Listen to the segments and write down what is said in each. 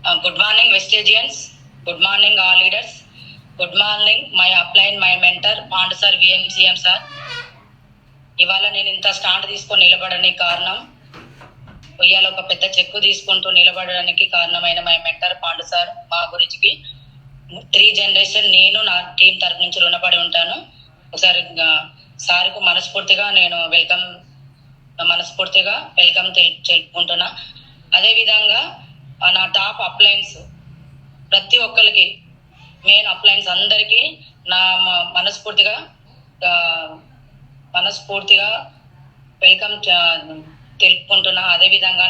Good morning, Vestigians. Good morning, all leaders. Good morning, my upline, my mentor, Pandu sir, VMCM sir. ఇవాళ నేను ఇంత stand తీసుకొని నిలబడడానికి కారణం, ఇవాళ ఒక పెద్ద చెక్కు తీసుకుంటూ నిలబడడానికి కారణమైన మై మెంటర్ పాండు సార్. మా గురించి 3 జనరేషన్ నేను నా టీం తరఫు నుంచి రుణపడి ఉంటాను. ఒకసారి సార్కు మనస్ఫూర్తిగా నేను వెల్కమ్ తెలుపుకుంటున్నా. అదేవిధంగా నా టాప్ అప్లైన్స్ ప్రతి ఒక్కరికి, మెయిన్ అప్లైన్స్ అందరికీ నా మనస్ఫూర్తిగా వెల్కమ్ తెలుపుకుంటున్నా. అదేవిధంగా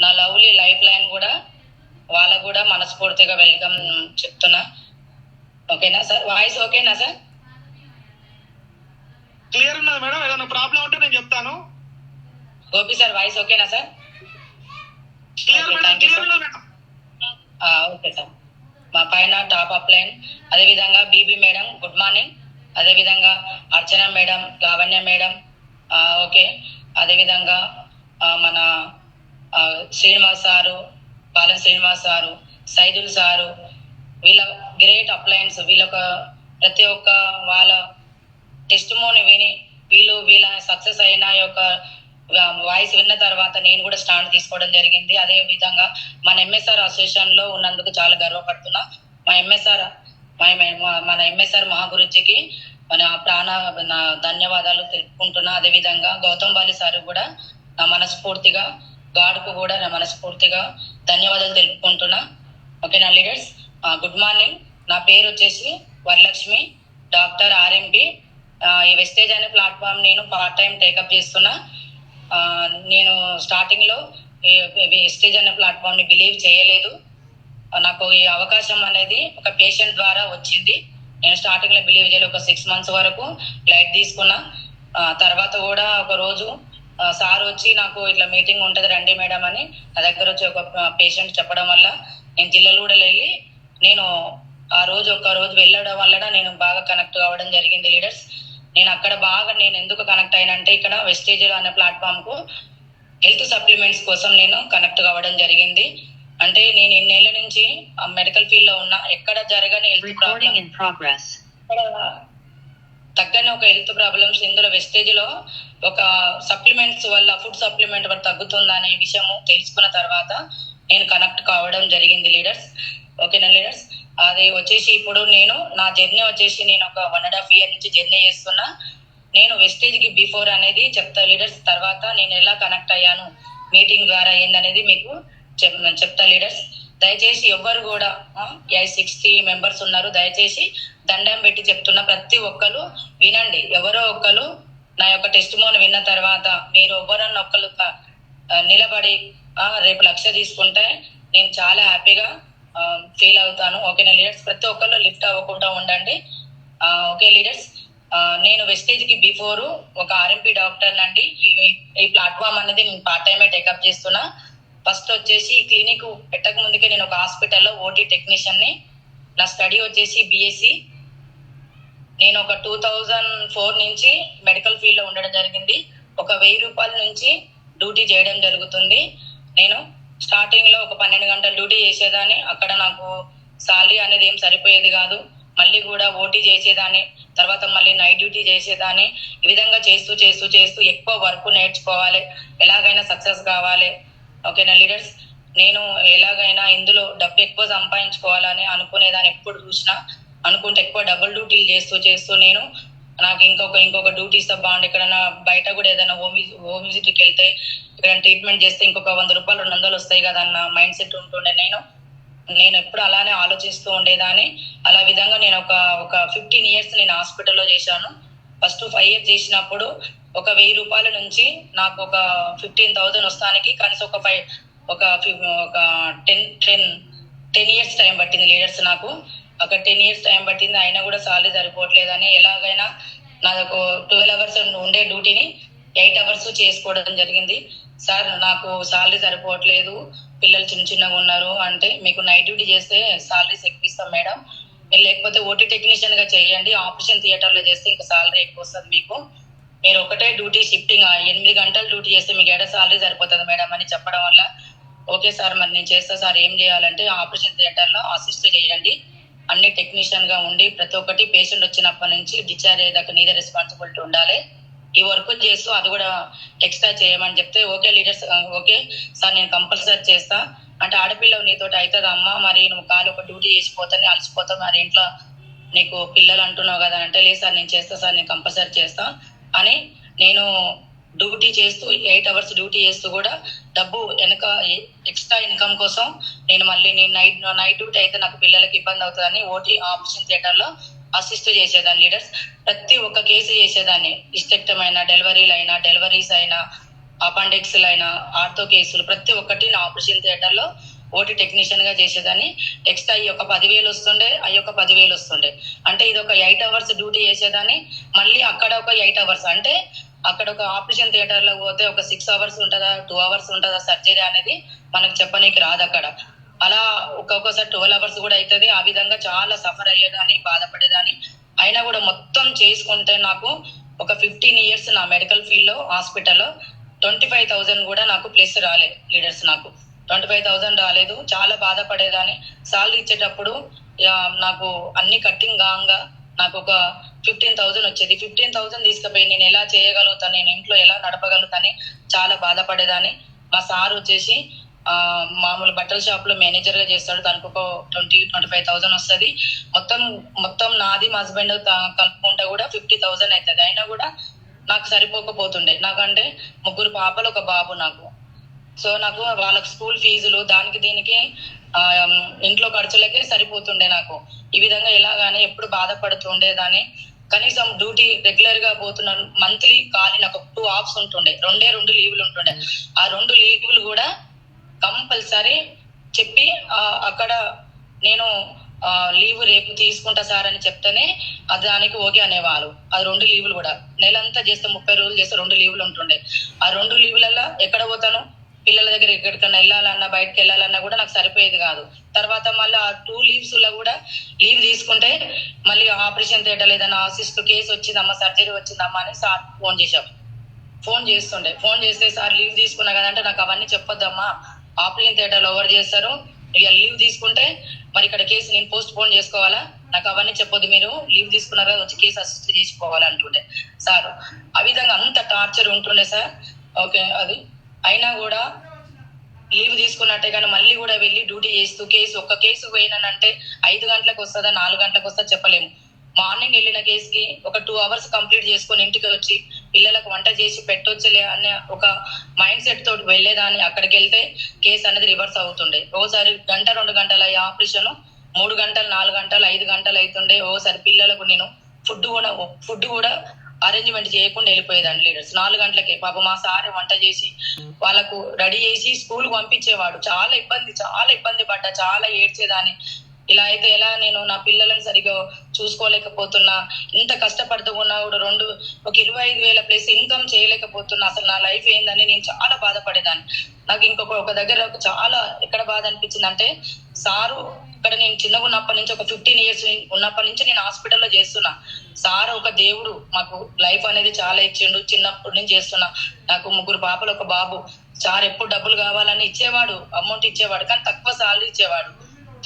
నా లవ్లీ లైఫ్ లైన్ కూడా వాళ్ళకు కూడా మనస్ఫూర్తిగా వెల్కమ్ చెప్తున్నా. ఓకేనా సార్? వాయిస్ ఓకేనా సార్? క్లియర్ ఉన్నది మేడం. ఏదైనా ప్రాబ్లం ఉంటే నేను చెప్తాను. గోపి సార్ వాయిస్ ఓకేనా సార్? Okay sir. మా పైన టాప్ అప్లైన్, అదేవిధంగా బీబీ మేడం గుడ్ మార్నింగ్, అదేవిధంగా అర్చన మేడం, లావణ్య మేడం, ఓకే, అదేవిధంగా మన Srinivas sir, Palem Srinivas sir, Saidul sir, వీళ్ళ గ్రేట్ అప్లైన్స్. ప్రతి ఒక్క వాళ్ళ టెస్టిమోని విని వీళ్ళ సక్సెస్ అయిన యొక్క వాయిస్ విన్న తర్వాత నేను కూడా స్టాండ్ తీసుకోవడం జరిగింది. అదే విధంగా మన ఎంఎస్ఆర్ అసోసియేషన్ లో ఉన్నందుకు చాలా గర్వపడుతున్నా. మన ఎంఎస్ఆర్ మహాగురుజీకి నా ధన్యవాదాలు తెలుపుకుంటున్నా. అదేవిధంగా గౌతమ్ బాలి సార్ కూడా నా మనస్ఫూర్తిగా, గాడ్కు కూడా నా మనస్ఫూర్తిగా ధన్యవాదాలు తెలుపుకుంటున్నా. ఓకేనా లీడర్స్? Good morning. నా పేరు వచ్చేసి వరలక్ష్మి, డాక్టర్ ఆర్ఎంపి. ఈ వెస్టేజ్ అనే ప్లాట్ఫామ్ నేను పార్ట్ టైం టేకప్ చేస్తున్నా. నేను స్టార్టింగ్ లో వెస్టేజ్ అనే ప్లాట్ఫామ్ ని బిలీవ్ చేయలేదు. నాకు ఈ అవకాశం అనేది ఒక పేషెంట్ ద్వారా వచ్చింది. నేను స్టార్టింగ్ లో బిలీవ్ చేయలేదు. ఒక 6 months వరకు లైట్ తీసుకున్నా. తర్వాత కూడా ఒక రోజు సార్ వచ్చి నాకు ఇట్లా మీటింగ్ ఉంటది రండి మేడం అని నా దగ్గర వచ్చి ఒక పేషెంట్ చెప్పడం వల్ల నేను జిల్లాలో కూడా వెళ్ళి నేను ఒక్క రోజు వెళ్ళడం వల్ల నేను బాగా కనెక్ట్ అవ్వడం జరిగింది లీడర్స్. నేను అక్కడ నేను ఎందుకు కనెక్ట్ అయినంటే, ఇక్కడ వెస్టేజ్ అనే ప్లాట్ఫామ్ కు హెల్త్ సప్లిమెంట్స్ కోసం నేను కనెక్ట్ కావడం జరిగింది. అంటే నేను ఇన్నేళ్ల నుంచి మెడికల్ ఫీల్డ్ లో ఉన్నా, ఎక్కడ జరగని హెల్త్ ప్రాబ్లమ్స్, తగ్గని ఒక హెల్త్ ప్రాబ్లమ్స్ ఇందులో వెస్టేజ్ లో ఒక సప్లిమెంట్స్ వల్ల, ఫుడ్ సప్లిమెంట్ వల్ల తగ్గుతుందనే విషయము తెలుసుకున్న తర్వాత నేను కనెక్ట్ కావడం జరిగింది లీడర్స్. ఓకేనా లీడర్స్? అది వచ్చేసి ఇప్పుడు నా జర్నీ వచ్చేసి నేను ఒక 1.5 year నుంచి జర్నీ చేస్తున్నా. నేను వెస్టేజ్ కి బిఫోర్ అనేది చెప్తా లీడర్స్. తర్వాత నేను ఎలా కనెక్ట్ అయ్యాను మీటింగ్ ద్వారా ఏందనేది మీకు చెప్తా లీడర్స్. దయచేసి ఎవ్వరు కూడా 60 members ఉన్నారు, దయచేసి దండం పెట్టి చెప్తున్నా, ప్రతి ఒక్కరు వినండి. ఎవరో ఒక్కరు నా యొక్క టెస్టిమోని విన్న తర్వాత మీరు ఎవరన్నా ఒక్కరు నిలబడి రేపు 1,00,000 తీసుకుంటే నేను చాలా హ్యాపీగా ఫీల్ అవుతాను. ఓకేనా లీడర్స్? ప్రతి ఒక్కరు లిఫ్ట్ అవ్వకుండా ఉండండి. Okay leaders? నేను వెస్టేజ్ కి బిఫోర్ ఒక ఆర్ఎంపీ డాక్టర్ నండి. ఈ ప్లాట్ఫామ్ అనేది నేను పార్ట్ టైమే టేకప్ చేస్తున్నా. ఫస్ట్ వచ్చేసి క్లినిక్ పెట్టక ముందుకే నేను ఒక హాస్పిటల్లో ఓటీ టెక్నీషియన్ ని. నా స్టడీ వచ్చేసి బిఎస్సి. నేను ఒక 2004 నుంచి మెడికల్ ఫీల్డ్ లో ఉండడం జరిగింది. ఒక 1000 రూపాయల నుంచి డ్యూటీ చేయడం జరుగుతుంది. నేను స్టార్టింగ్ లో ఒక 12 గంటలు డ్యూటీ చేసేదాన్ని. అక్కడ నాకు సాలరీ అనేది ఏం సరిపోయేది కాదు. మళ్ళీ కూడా ఓటీ చేసేదాన్ని, తర్వాత మళ్ళీ నైట్ డ్యూటీ చేసేదాన్ని. ఈ విధంగా చేస్తూ ఎక్కువ వర్క్ నేర్చుకోవాలి, ఎలాగైనా సక్సెస్ కావాలి. ఓకేనా లీడర్స్? నేను ఎలాగైనా ఇందులో డబ్బు ఎక్కువ సంపాదించుకోవాలని అనుకునేదాన్ని. ఎప్పుడు చూసినా అనుకుంటే ఎక్కువ డబుల్ డ్యూటీలు చేస్తూ నేను నాకు ఇంకొక డ్యూటీ ఇస్తే బాగుంది. ఎక్కడైనా బయట కూడా ఏదైనా హోమ్ విజిట్కి వెళ్తే ఇక్కడ ట్రీట్మెంట్ చేస్తే ఇంకొక 100 రూపాయలు 200 వస్తాయి కదా అన్న మైండ్ సెట్ ఉంటుండే. నేను ఎప్పుడు అలానే ఆలోచిస్తూ ఉండేదాన్ని. అలా విధంగా నేను ఒక 15 years నేను హాస్పిటల్లో చేశాను. ఫస్ట్ 5 years చేసినప్పుడు ఒక 1000 రూపాయల నుంచి నాకు ఒక 15,000 వస్తానికి కనీసం ఒక 10 years టైం పట్టింది లీడర్స్. నాకు ఒక 10 years టైం పట్టింది. అయినా కూడా సాలరీ సరిపోవట్లేదని ఎలాగైనా నాకు 12 hours ఉండే డ్యూటీని 8 hours చేసుకోవడం జరిగింది. సార్ నాకు సాలరీ సరిపోవట్లేదు, పిల్లలు చిన్నగా ఉన్నారు అంటే, మీకు నైట్ డ్యూటీ చేస్తే సాలరీస్ ఎక్కువ ఇస్తాం మేడం, లేకపోతే ఓటీ టెక్నీషియన్ గా చేయండి, ఆపరేషన్ థియేటర్ లో చేస్తే ఇంకా సాలరీ ఎక్కువ వస్తుంది మీకు, మీరు ఒకటే డ్యూటీ షిఫ్టింగ్ 8 గంటలు డ్యూటీ చేస్తే మీకు ఏడా సాలరీ సరిపోతుంది మేడం అని చెప్పడం వల్ల ఓకే సార్, మరి నేను చేస్తా సార్. ఏం చేయాలంటే ఆపరేషన్ థియేటర్ లో అసిస్ట్ చేయండి, అన్ని టెక్నీషియన్ గా ఉండి ప్రతి ఒక్కటి పేషెంట్ వచ్చినప్పటి నుంచి డిశ్చార్జ్ అయ్యేదాకా నీదే రెస్పాన్సిబిలిటీ ఉండాలి. ఈ వర్క్ చేస్తూ అది కూడా ఎక్స్ట్రా చేయమని చెప్తే ఓకే లీడర్స్, ఓకే సార్ నేను కంపల్సరీ చేస్తా అంటే, ఆడపిల్ల నీతోటి అవుతుంది అమ్మా, మరి నువ్వు కాలు ఒక డ్యూటీ చేసిపోతాను అలసిపోతావు, మరి ఇంట్లో నీకు పిల్లలు అంటున్నావు కదా అంటే, లేదు సార్ నేను చేస్తా సార్, నేను కంపల్సరీ చేస్తా అని నేను డ్యూటీ చేస్తూ 8 hours డ్యూటీ చేస్తూ కూడా డబ్బు వెనక ఎక్స్ట్రా ఇన్కమ్ కోసం నేను నైట్ డ్యూటీ అయితే నాకు పిల్లలకి ఇబ్బంది అవుతుందని ఓటీ ఆపరేషన్ థియేటర్ లో అసిస్ట్ చేసేదాన్ని లీడర్స్. ప్రతి ఒక్క కేసు చేసేదాన్ని, ఇస్టెక్టమ్ డెలివరీస్ అయినా అపెండిక్స్ అయినా ఆర్థో కేసులు ప్రతి ఒక్కటి నా ఆపరేషన్ థియేటర్ లో ఓటీ టెక్నీషియన్ గా చేసేదాన్ని. ఎక్స్ట్రా ఈ ఒక 10,000 వస్తుండే, అవి ఒక 10,000 వస్తుండే. అంటే ఇది ఒక 8 hours డ్యూటీ చేసేదాన్ని, మళ్ళీ అక్కడ ఒక 8 hours. అంటే అక్కడ ఒక ఆపరేషన్ థియేటర్ లో పోతే ఒక 6 hours ఉంటుందా, 2 hours ఉంటుందా సర్జరీ అనేది మనకు చెప్పనీకి రాదు అక్కడ. అలా ఒక్కొక్కసారి 12 hours కూడా అవుతుంది. ఆ విధంగా చాలా సఫర్ అయ్యేదాన్ని, బాధపడేదాన్ని. అయినా కూడా మొత్తం చేసుకుంటే నాకు ఒక 15 years నా మెడికల్ ఫీల్డ్ లో హాస్పిటల్లో 25,000 కూడా నాకు ప్లేస్ రాలే లీడర్స్. నాకు 25,000 రాలేదు. చాలా బాధపడేదాన్ని. సాలరీ ఇచ్చేటప్పుడు నాకు అన్ని కట్టింగ్ కాగా నాకు ఒక 15,000 వచ్చేది. 15,000 తీసుకుపోయి నేను ఎలా చేయగలుగుతాను, నేను ఇంట్లో ఎలా నడపగలుగుతాని చాలా బాధపడేదాన్ని. మా సార్ వచ్చేసి మామూలు బట్టల షాప్ లో మేనేజర్ గా చేస్తాడు, దానికి ఒక 20-25,000 వస్తుంది. మొత్తం నాది మా హస్బెండ్ కలుపుకుంటే కూడా 50,000 అవుతుంది. అయినా కూడా నాకు సరిపోకపోతుండే, నాకంటే 3 పాపలు 1 బాబు నాకు. సో నాకు వాళ్ళకి స్కూల్ ఫీజులు దానికి దీనికి ఇంట్లో ఖర్చులకే సరిపోతుండే నాకు. ఈ విధంగా ఎలాగానే ఎప్పుడు బాధపడుతుండేదాన్ని. కనీసం డ్యూటీ రెగ్యులర్ గా పోతున్నాను, మంత్లీ ఖాళీ నాకు 2 offs ఉంటుండే, 2 లీవులు ఉంటుండే. ఆ 2 లీవులు కూడా కంపల్సరీ చెప్పి అక్కడ నేను లీవ్ రేపు తీసుకుంటా సార్ అని చెప్తేనే దానికి ఓకే అనేవాళ్ళు. ఆ 2 లీవులు కూడా నెలంతా చేస్తే 30 రోజులు చేస్తే 2 లీవులు ఉంటుండే. ఆ 2 లీవులలో ఎక్కడ పోతాను, పిల్లల దగ్గర ఎక్కడికన్నా వెళ్ళాలన్నా బయటకు వెళ్ళాలన్నా కూడా నాకు సరిపోయేది కాదు. తర్వాత మళ్ళీ ఆ 2 leaves లో కూడా లీవ్ తీసుకుంటే మళ్ళీ ఆపరేషన్ థియేటర్ ఏదైనా అసిస్ట్ కేసు వచ్చిందమ్మా, సర్జరీ వచ్చిందమ్మా అని సార్ ఫోన్ చేస్తుండే. ఫోన్ చేస్తే సార్ లీవ్ తీసుకున్నా కదంటే, నాకు అవన్నీ చెప్పొద్దమ్మా, ఆపరేషన్ థియేటర్ లో ఓవర్ చేస్తారు, ఇక లీవ్ తీసుకుంటే మరి ఇక్కడ కేసు నేను పోస్ట్ పోన్ చేసుకోవాలా, నాకు అవన్నీ చెప్పొద్దు, మీరు లీవ్ తీసుకున్నారు కదా వచ్చి కేసు అసిస్ట్ చేసుకోవాలంటుండే సార్. ఆ విధంగా అంత టార్చర్ ఉంటుండే సార్. ఓకే, అది అయినా కూడా లీవ్ తీసుకున్నట్టే కానీ మళ్ళీ కూడా వెళ్ళి డ్యూటీ చేస్తూ ఒక్క కేసు పోయినానంటే 5 గంటలకు వస్తుందా 4 గంటలకు వస్తుందా చెప్పలేము. మార్నింగ్ వెళ్ళిన కేసుకి ఒక 2 hours కంప్లీట్ చేసుకొని ఇంటికి వచ్చి పిల్లలకు వంట చేసి పెట్టొచ్చులే అనే ఒక మైండ్ సెట్ తోటి వెళ్ళేదాన్ని. అక్కడికి వెళ్తే కేసు అనేది రివర్స్ అవుతుండే. ఓసారి 1-2 గంటల ఆపరేషన్ 3 గంటలు 4 గంటలు 5 గంటలు అవుతుండే. ఓసారి పిల్లలకు నేను ఫుడ్ కూడా అరేంజ్మెంట్ చేయకుండా వెళ్ళిపోయేదాన్ని లీడర్స్. 4 గంటలకే పాప మా సార్ వంట చేసి వాళ్ళకు రెడీ చేసి స్కూల్ పంపించేవాడు. చాలా ఇబ్బంది పడ్డా, చాలా ఏడ్చేదాన్ని. ఇలా అయితే ఎలా, నేను నా పిల్లలను సరిగా చూసుకోలేకపోతున్నా, ఇంత కష్టపడుతూ ఉన్నా కూడా ఒక 25,000 ప్లస్ ఇన్కమ్ చేయలేకపోతున్నా, అసలు నా లైఫ్ ఏందని నేను చాలా బాధపడేదాన్ని. నాకు ఒక దగ్గర చాలా ఎక్కడ బాధ అనిపించింది అంటే, సారు ఇక్కడ నేను చిన్నగా ఉన్నప్పటి నుంచి ఒక 15 years ఉన్నప్పటి నుంచి నేను హాస్పిటల్లో చేస్తున్నా. సార్ ఒక దేవుడు, మాకు లైఫ్ అనేది చాలా ఇచ్చిండు. చిన్నప్పటి నుంచి చేస్తున్నా. నాకు 3 పాపలు 1 బాబు. సార్ ఎప్పుడు డబ్బులు కావాలని ఇచ్చేవాడు, అమౌంట్ ఇచ్చేవాడు, కానీ తక్కువ సాలరీ ఇచ్చేవాడు,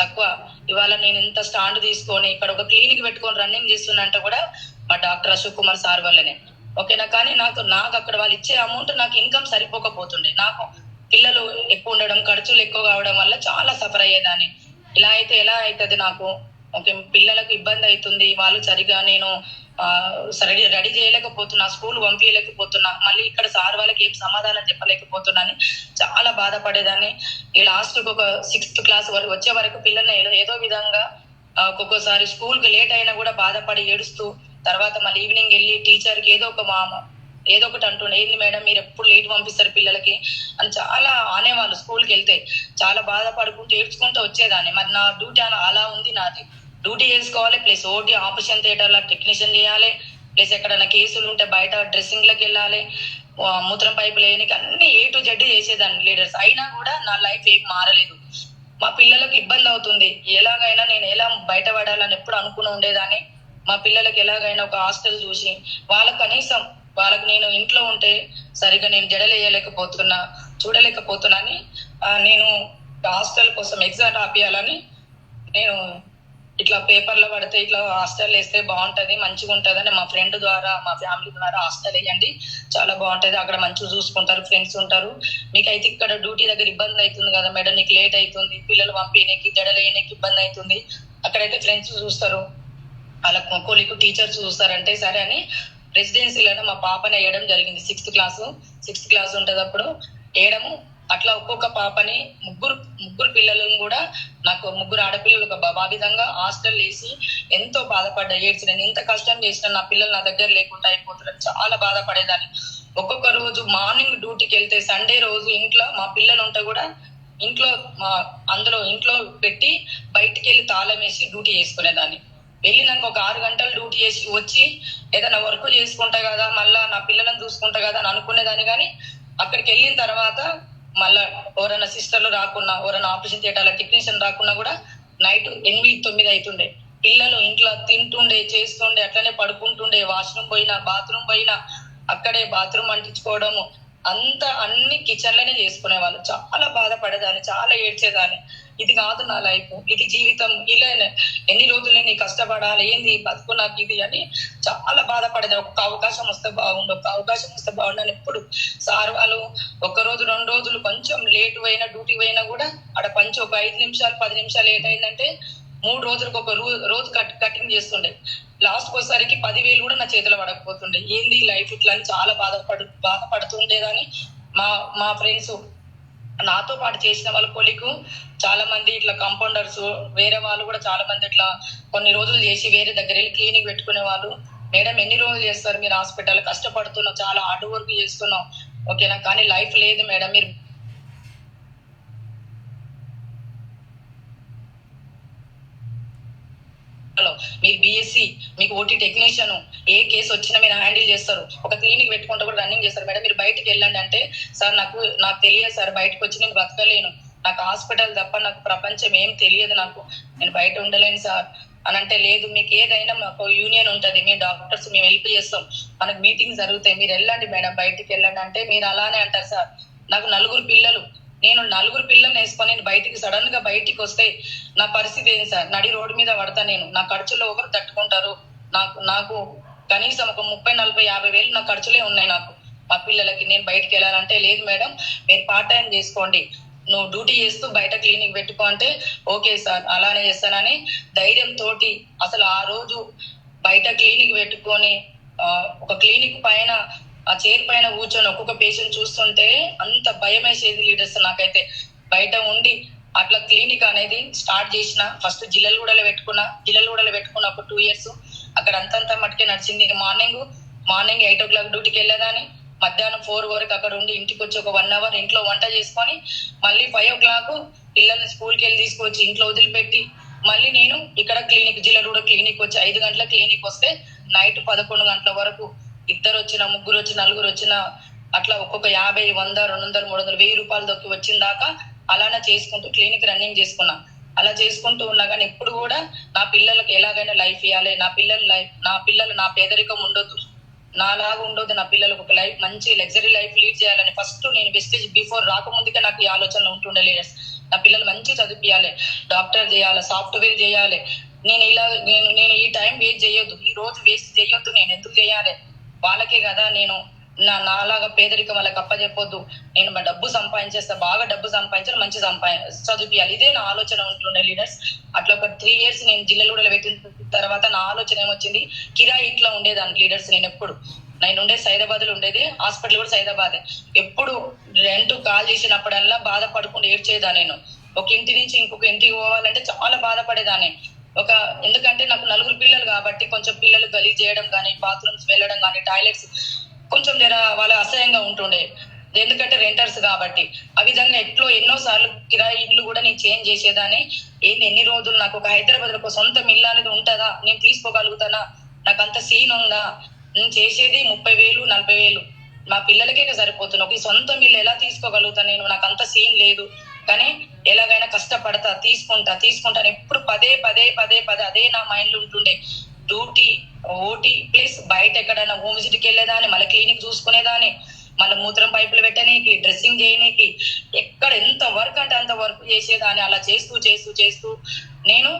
తక్కువ. ఇవాళ నేను ఇంత స్టాండ్ తీసుకొని ఇక్కడ ఒక క్లినిక్ పెట్టుకొని రన్నింగ్ చేస్తున్నంటే కూడా మా డాక్టర్ అశోక్ కుమార్ సార్ వల్లనే. ఓకేనా, కానీ నాకు అక్కడ వాళ్ళు ఇచ్చే అమౌంట్ నాకు ఇన్కమ్ సరిపోకపోతుండే. నాకు పిల్లలు ఎక్కువ ఉండడం, ఖర్చులు ఎక్కువ కావడం వల్ల చాలా సఫర్ అయ్యేదాన్ని. ఇలా అయితే ఎలా అవుతుంది నాకు, ఓకే పిల్లలకు ఇబ్బంది అవుతుంది, వాళ్ళు సరిగా నేను రెడీ చేయలేకపోతున్నా, స్కూల్ పంపించలేకపోతున్నా, మళ్ళీ ఇక్కడ సార్ వాళ్ళకి ఏం సమాధానం చెప్పలేకపోతున్నా అని చాలా బాధపడేదాన్ని. ఈ లాస్ట్ ఒక 6th class వరకు వచ్చే వరకు పిల్లల్ని ఏదో విధంగా ఒక్కొక్కసారి స్కూల్ కి లేట్ అయినా కూడా బాధపడి ఏడుస్తూ, తర్వాత మళ్ళీ ఈవినింగ్ వెళ్ళి టీచర్కి ఏదో ఒకటి అంటుండే, ఏంది మేడం మీరు ఎప్పుడు లేట్ పంపిస్తారు పిల్లలకి అని చాలా అనేవాళ్ళు. స్కూల్కి వెళ్తే చాలా బాధపడుకుంటూ ఏడ్చుకుంటూ వచ్చేదాన్ని. మరి నా డ్యూటీ అలా ఉంది, నాది డ్యూటీ చేసుకోవాలి, ప్లస్ ఓటీ ఆపరేషన్ థియేటర్ లో టెక్నీషియన్ చేయాలి, ప్లస్ ఎక్కడైనా కేసులు ఉంటే బయట డ్రెస్సింగ్ లకు వెళ్ళాలి, మూత్రం పైపు లేనికి అన్ని A to Z చేసేదాన్ని లీడర్స్. అయినా కూడా నా లైఫ్ ఏం మారలేదు. మా పిల్లలకు ఇబ్బంది అవుతుంది, ఎలాగైనా నేను ఎలా బయటపడాలని ఎప్పుడు అనుకుని ఉండేదాన్ని. మా పిల్లలకి ఎలాగైనా ఒక హాస్టల్ చూసి వాళ్ళకు నేను ఇంట్లో ఉంటే సరిగా నేను జడలు వేయలేకపోతున్నా, చూడలేకపోతున్నా అని నేను హాస్టల్ కోసం ఎగ్జామ్ రాపియాలని నేను ఇట్లా పేపర్లో పడితే ఇట్లా హాస్టల్ వేస్తే బాగుంటది, మంచిగా ఉంటది అని మా ఫ్రెండ్ ద్వారా మా ఫ్యామిలీ ద్వారా హాస్టల్ వేయండి, చాలా బాగుంటది, అక్కడ మంచిగా చూసుకుంటారు, ఫ్రెండ్స్ ఉంటారు. మీకైతే ఇక్కడ డ్యూటీ దగ్గర ఇబ్బంది అవుతుంది కదా మేడం, నీకు లేట్ అవుతుంది, పిల్లలు పంపిణీకి జడలేనికి ఇబ్బంది అవుతుంది, అక్కడైతే ఫ్రెండ్స్ చూస్తారు, వాళ్ళ కొలికు టీచర్స్ చూస్తారంటే సరే అని రెసిడెన్సీలో మా పాపని వేయడం జరిగింది. సిక్స్త్ క్లాస్ ఉంటది అప్పుడు వేయడము. అట్లా ఒక్కొక్క పాపని ముగ్గురు పిల్లలను కూడా, నాకు ముగ్గురు ఆడపిల్లలు ఒక బావిధంగా హాస్టల్ వేసి ఎంతో బాధపడ్డా, ఏడ్చిన. నేను ఇంత కష్టం చేసిన నా పిల్లలు నా దగ్గర లేకుండా అయిపోతున్నారు, చాలా బాధపడేదాన్ని. ఒక్కొక్క రోజు మార్నింగ్ డ్యూటీకి వెళ్తే సండే రోజు ఇంట్లో మా పిల్లలు ఉంటే కూడా ఇంట్లో పెట్టి బయటికి వెళ్ళి తాళం వేసి డ్యూటీ చేసుకునేదాన్ని. వెళ్ళినాక ఒక 6 గంటలు డ్యూటీ చేసి వచ్చి ఏదైనా వర్క్ చేసుకుంటా కదా, మళ్ళా నా పిల్లలను చూసుకుంటా కదా అని అనుకునేదాన్ని. కానీ అక్కడికి వెళ్ళిన తర్వాత మళ్ళా ఎవరైనా సిస్టర్లు రాకున్నా, ఎవరైనా ఆపరేషన్ థియేటర్ల టెక్నీషియన్ రాకున్నా కూడా నైట్ 8-9 అవుతుండే. పిల్లలు ఇంట్లో తింటుండే, చేస్తుండే, అట్లనే పడుకుంటుండే. వాష్రూమ్ పోయినా, బాత్రూమ్ పోయినా అక్కడే బాత్రూమ్ అంటించుకోవడము అంతా అన్ని కిచెన్ లోనే చేసుకునే వాళ్ళు. చాలా బాధపడేదాన్ని, చాలా ఏడ్చేదాన్ని. ఇది కాదు నా లైఫ్, ఇది జీవితం, ఇలా ఎన్ని రోజులు నేను కష్టపడాలి, ఏంది బతుకు నాకు ఇది అని చాలా బాధపడేది. ఒక అవకాశం వస్తే బాగుండు అని ఎప్పుడు సార్ వాళ్ళు 1 రోజు 2 రోజులు కొంచెం లేట్ అయినా డ్యూటీ అయినా కూడా అక్కడ పంచి ఒక 5 నిమిషాలు 10 నిమిషాలు లేట్ అయిందంటే 3 రోజులకు ఒక రోజు కటింగ్ చేస్తుండే. లాస్ట్ వచ్చేసరికి 10,000 కూడా నా చేతిలో పడకపోతుండే. ఏంది లైఫ్ ఇట్లా అని చాలా బాధపడుతుండేదాన్ని. మా ఫ్రెండ్స్, నాతో పాటు చేసిన వాళ్ళ కొలికు చాలా మంది ఇట్లా కాంపౌండర్స్, వేరే వాళ్ళు కూడా చాలా మంది ఇట్లా కొన్ని రోజులు చేసి వేరే దగ్గర వెళ్ళి క్లినిక్ పెట్టుకునే వాళ్ళు. మేడం ఎన్ని రోజులు చేస్తారు మీరు హాస్పిటల్, కష్టపడుతున్నాం, చాలా హార్డ్ వర్క్ చేస్తున్నాం, ఓకేనా, కానీ లైఫ్ లేదు మేడం, మీరు బిఎస్సి, మీకు ఓటీ టెక్నీషియన్, ఏ కేసు వచ్చినా మీరు హ్యాండిల్ చేస్తారు, ఒక క్లినిక్ పెట్టుకుంటూ కూడా రన్నింగ్ చేస్తారు మేడం, మీరు బయటకు వెళ్ళండి అంటే సార్ నాకు తెలియదు సార్, బయటకు వచ్చి నేను బ్రతకలేను, నాకు హాస్పిటల్ తప్ప నాకు ప్రపంచం ఏం తెలియదు, నేను బయట ఉండలేను సార్ అని అంటే, లేదు మీకు ఏదైనా మాకు యూనియన్ ఉంటది, మీ డాక్టర్స్ మేము హెల్ప్ చేస్తాం, మనకు మీటింగ్స్ జరుగుతాయి, మీరు వెళ్ళండి మేడం, బయటికి వెళ్ళండి అంటే మీరు అలానే అంటారు సార్. నాకు 4 పిల్లలు, నేను 4 పిల్లల్ని వేసుకొని నేను సడన్ గా బయటికి వస్తే నా పరిస్థితి ఏంటి సార్? నడి రోడ్డు మీద పడతా నేను, నా ఖర్చులో ఒకరు తట్టుకుంటారు, నాకు కనీసం ఒక 30-40-50 వేలు నా ఖర్చులే ఉన్నాయి నాకు, మా పిల్లలకి. నేను బయటికి వెళ్ళాలంటే లేదు మేడం మీరు పార్ట్ టైం చేసుకోండి, నువ్వు డ్యూటీ చేస్తూ బయట క్లినిక్ పెట్టుకో అంటే ఓకే సార్ అలానే చేస్తానని ధైర్యంతో అసలు ఆ రోజు బయట క్లినిక్ పెట్టుకొని ఒక క్లినిక్ పైన ఆ చైర్ పైన కూర్చొని ఒక్కొక్క పేషెంట్ చూస్తుంటే అంత భయం వేసేది లీడర్స్ నాకైతే. బయట ఉండి అట్లా క్లినిక్ అనేది స్టార్ట్ చేసిన. ఫస్ట్ జిల్లలగూడలో పెట్టుకున్న ఒక 2 years అక్కడ అంతంత మట్టుకే నడిచింది. మార్నింగ్ 8 o'clock డ్యూటీకి వెళ్ళేదాన్ని, మధ్యాహ్నం 4 వరకు అక్కడ ఉండి ఇంటికి వచ్చి ఒక 1 hour ఇంట్లో వంట చేసుకొని మళ్ళీ 5 o'clock పిల్లల్ని స్కూల్కి వెళ్ళి తీసుకొచ్చి ఇంట్లో వదిలిపెట్టి మళ్ళీ నేను ఇక్కడ జిల్లలగూడ క్లినిక్ వచ్చి 5 గంటల క్లినిక్ వస్తే నైట్ 11 గంటల వరకు 2 వచ్చినా 3 వచ్చినా 4 వచ్చినా అట్లా ఒక్కొక్క 50, 100, 200, 300, 1000 రూపాయలు దొక్కి వచ్చిన దాకా అలానే చేసుకుంటూ క్లినిక్ రన్నింగ్ చేసుకున్నా. అలా చేసుకుంటూ ఉన్నా కానీ ఎప్పుడు కూడా నా పిల్లలకి ఎలాగైనా లైఫ్ ఇవ్వాలి, నా పిల్లలు నా పేదరికం ఉండొద్దు, నాలాగా ఉండొద్దు, నా పిల్లలకు ఒక లైఫ్ మంచి లగ్జరీ లైఫ్ లీడ్ చేయాలని ఫస్ట్ నేను వెస్టేజ్ బిఫోర్ రాకముందుకే నాకు ఈ ఆలోచనలు ఉంటుండే లీడర్స్. నా పిల్లలు మంచి చదివియాలి, డాక్టర్ చేయాలి, సాఫ్ట్వేర్ చేయాలి, నేను ఈ టైం వేస్ట్ చేయొద్దు, ఈ రోజు వేస్ట్ చేయొద్దు, నేను ఎందుకు చేయాలి, వాళ్ళకే కదా నేను నాలాగా పేదరికం వాళ్ళకి అప్పచెప్పొద్దు, నేను డబ్బు సంపాదించేస్తా, బాగా డబ్బు సంపాదించాలి, మంచి చదివియాలి, ఇదే నా ఆలోచన ఉంటుండే లీడర్స్. అట్లా ఒక 3 years నేను జిల్లలగూడలో పెట్టిన తర్వాత నా ఆలోచన ఏమొచ్చింది, కిరాయి ఇంట్లో ఉండేదాన్ని లీడర్స్. నేను ఉండేది సైదాబాద్ లో ఉండేది, హాస్పిటల్ కూడా సైదాబాదే. ఎప్పుడు రెంట్ కాల్ చేసినప్పుడల్లా బాధపడకుండా ఏడ్చేదాన్ని. నేను ఒక ఇంటి నుంచి ఇంకొక ఇంటికి పోవాలంటే చాలా బాధపడేదాన్ని. ఎందుకంటే నాకు 4 పిల్లలు కాబట్టి కొంచెం పిల్లలు గలీజ్ చేయడం కానీ, బాత్రూమ్స్ వెళ్ళడం కానీ, టాయిలెట్స్ కొంచెం వాళ్ళ అసహ్యంగా ఉంటుండే, ఎందుకంటే రెంటర్స్ కాబట్టి. ఆ విధంగా ఎన్నోసార్లు కిరాయి ఇల్లు కూడా నేను చేంజ్ చేసేదాన్ని. ఎన్ని రోజులు నాకు ఒక హైదరాబాద్ లో ఒక సొంత ఇల్లు అనేది ఉంటుందా, నేను తీసుకోగలుగుతానా, నాకు అంత సీన్ ఉందా, నేను చేసేది 30,000, 40,000 మా పిల్లలకే సరిపోతున్నా, ఒక సొంత ఇల్లు ఎలా తీసుకోగలుగుతాను నేను, నాకు అంత సీన్ లేదు, కానీ ఎలాగైనా కష్టపడతా, తీసుకుంటాను. ఎప్పుడు పదే అదే నా మైండ్ లో ఉంటుండే. డ్యూటీ, ఓటీ ప్లస్ బయట ఎక్కడైనా హోమ్ విజిట్కి వెళ్ళేదాన్ని, మళ్ళీ క్లినిక్ చూసుకునేదాన్ని, మళ్ళీ మూత్రం పైపులు పెట్టనీకి, డ్రెస్సింగ్ చేయనీకి, ఎక్కడ ఎంత వర్క్ అంటే అంత వర్క్ చేసేదాన్ని. అలా చేస్తూ చేస్తూ చేస్తూ నేను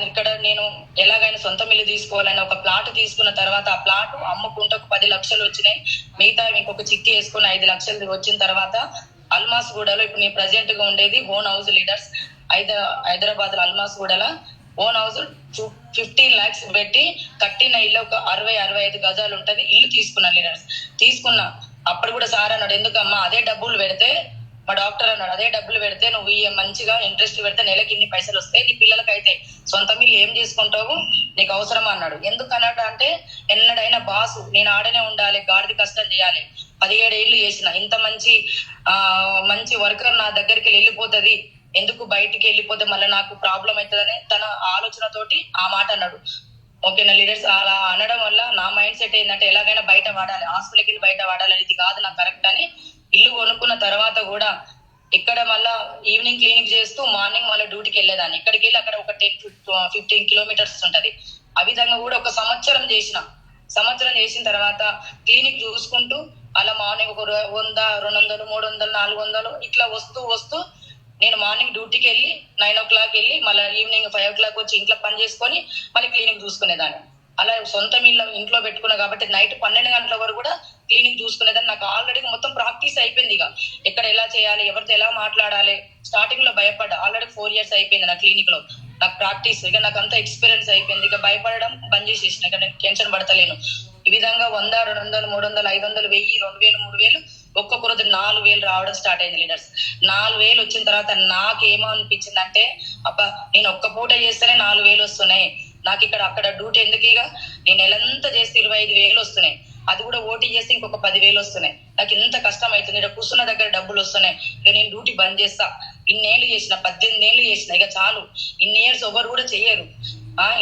ఇక్కడ నేను ఎలాగైనా సొంత మిల్లు తీసుకోవాలని ఒక ప్లాట్ తీసుకున్న తర్వాత ఆ ప్లాట్ అమ్ముకుంటే ఒక 10 లక్షలు వచ్చినాయి. మిగతా ఇంకొక చిక్కి వేసుకుని 5 లక్షలు వచ్చిన తర్వాత అల్మాస్ గూడలో ఇప్పుడు నేను ప్రజెంట్ గా ఉండేది ఓన్ హౌస్ లీడర్స్. హైదరాబాద్ లో అల్మాస్ గూడలో ఓన్ హౌస్ 15 lakhs పెట్టి కట్టిన ఇల్లు ఒక 60-65 గజాలు ఉంటది. ఇల్లు తీసుకున్నా లీడర్స్. తీసుకున్నా అప్పుడు కూడా సార్ అన్నాడు, ఎందుకమ్మా అదే డబ్బులు పెడితే, మా డాక్టర్ అన్నాడు, అదే డబ్బులు పెడితే నువ్వు మంచిగా ఇంట్రెస్ట్ పెడితే నెలకి ఇన్ని పైసలు వస్తాయి, నీ పిల్లలకైతే సొంత మిల్లు ఏం చేసుకుంటావు, నీకు అవసరం అన్నాడు. ఎందుకు అన్నాడు అంటే, ఎన్నడైనా బాసు నేను ఆడనే ఉండాలి, గాడిది కష్టం చేయాలి. 17 ఏళ్ళు చేసిన ఇంత మంచి వర్కర్ నా దగ్గరికి వెళ్ళిపోతుంది, ఎందుకు బయటికి వెళ్ళిపోతే మళ్ళీ నాకు ప్రాబ్లం అవుతుందని తన ఆలోచనతోటి ఆ మాట అన్నాడు. ఓకేనా లీడర్స్, అలా అనడం వల్ల నా మైండ్ సెట్ ఏంటంటే ఎలాగైనా బయట వాడాలి, హాస్పిటల్కి వెళ్ళి బయట వాడాలి, ఇది కాదు నాకు కరెక్ట్ అని ఇల్లు కొనుక్కున్న తర్వాత కూడా ఇక్కడ మళ్ళా ఈవినింగ్ క్లినిక్ చేస్తూ మార్నింగ్ మళ్ళీ డ్యూటీకి వెళ్ళేదాన్ని. ఇక్కడికి వెళ్ళి అక్కడ ఒక 10-15 కిలోమీటర్స్ ఉంటది. ఆ విధంగా కూడా ఒక సంవత్సరం చేసిన తర్వాత క్లినిక్ చూసుకుంటూ అలా మార్నింగ్ ఒక 100, 200, 300, 400 ఇట్లా వస్తూ నేను మార్నింగ్ డ్యూటీకి వెళ్ళి 9 o'clock వెళ్ళి మళ్ళీ ఈవినింగ్ 5 o'clock వచ్చి ఇంట్లో పని చేసుకొని మళ్ళీ క్లినిక్ చూసుకునేదాన్ని. అలా సొంత మిల్లు ఇంట్లో పెట్టుకున్నా కాబట్టి నైట్ 12 గంటల వరకు కూడా క్లినిక్ చూసుకునేదాన్ని. నాకు ఆల్రెడీ మొత్తం ప్రాక్టీస్ అయిపోయింది. ఇక ఎక్కడ ఎలా చేయాలి, ఎవరితో ఎలా మాట్లాడాలి. స్టార్టింగ్ లో భయపడ్డా, ఆల్రెడీ 4 years అయిపోయింది నా క్లినిక్ లో నాకు ప్రాక్టీస్. ఇక నాకు అంతా ఎక్స్పీరియన్స్ అయిపోయింది. ఇక భయపడడం బంద్ చేసేసిన, ఇక నేను టెన్షన్ పడతలేను. ఈ విధంగా 100, 200, 300, 500, 1000, 2000, 3000 ఒక్కొక్క రోజు 4000 రావడం స్టార్ట్ అయింది లీడర్స్. 4000 వచ్చిన తర్వాత నాకేమో అనిపించింది అంటే, అబ్బా నేను ఒక్క పూట చేస్తేనే 4000 వస్తున్నాయి నాకు, అక్కడ డ్యూటీ ఎందుకు, ఇక నేను నెలంతా చేస్తే 25,000 వస్తున్నాయి, అది కూడా ఓటీ చేస్తే ఇంకొక 10,000 వస్తున్నాయి. నాకు ఇంత కష్టం అవుతుంది, ఇక్కడ కూర్చున్న దగ్గర డబ్బులు వస్తున్నాయి, ఇక నేను డ్యూటీ బంద్ చేస్తా. ఇన్నేళ్ళు చేసిన, 18 ఏళ్ళు చేసిన, ఇక చాలు, ఇన్ని ఇయర్స్ ఎవరు కూడా చెయ్యరు.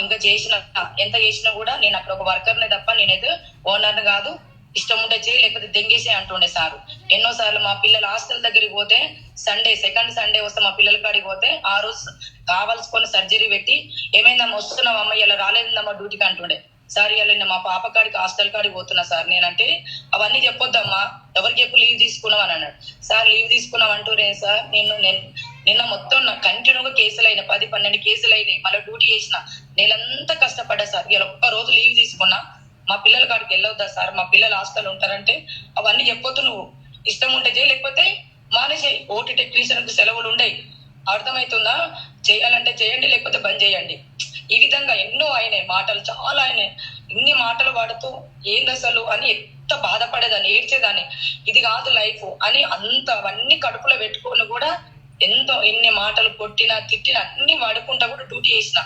ఇంకా చేసిన ఎంత చేసినా కూడా నేను అక్కడ ఒక వర్కర్నే తప్ప నేనైతే ఓనర్ కాదు, ఇష్టం ఉంటే చేయి లేకపోతే దెంగేసే అంటుండే సారు. ఎన్నోసార్లు మా పిల్లల హాస్టల్ దగ్గరికి పోతే సెకండ్ సండే వస్తే మా పిల్లల కాడికి పోతే ఆ రోజు కావాల్సుకొని సర్జరీ పెట్టి, ఏమైందమ్మా వస్తున్నావమ్మ ఇలా రాలేదమ్మా డ్యూటీకి అంటుండే. సార్ ఇలా మా పాప కాడికి హాస్టల్ కాడికి పోతున్నా సార్ నేనంటే, అవన్నీ చెప్పొద్దమ్మా, ఎవరికి చెప్పు లీవ్ తీసుకున్నావు అని అన్నాడు. సార్ లీవ్ తీసుకున్నావు అంటూనే సార్ నిన్న మొత్తం కంటిన్యూగా కేసులు అయినాయి, 10-12 కేసులు అయినాయి, మళ్ళీ డ్యూటీ చేసిన, నెలంతా కష్టపడ్డా సార్. ఇలా ఒక్క రోజు లీవ్ తీసుకున్నా, మా పిల్లల కాడికి వెళ్ళొద్దా సార్, మా పిల్లలు హాస్టల్ ఉంటారంటే, అవన్నీ చెప్పొద్దు, నువ్వు ఇష్టం ఉంటే చేయి లేకపోతే మానేసేయి, ఓటీ టెక్నీషియన్ సెలవులు ఉండయి, అర్థమవుతుందా, చేయాలంటే చేయండి లేకపోతే బంద్ చేయండి. ఈ విధంగా ఎన్నో అయినాయి మాటలు, చాలా అయినాయి. ఇన్ని మాటలు వాడుతూ ఏంది అసలు అని ఎంత బాధపడేదాన్ని, ఏడ్చేదాన్ని. ఇది కాదు లైఫ్ అని అవన్నీ కడుపులో పెట్టుకొని కూడా ఎన్ని మాటలు కొట్టినా తిట్టినా అన్ని వాడుకుంటా కూడా డ్యూటీ చేసిన.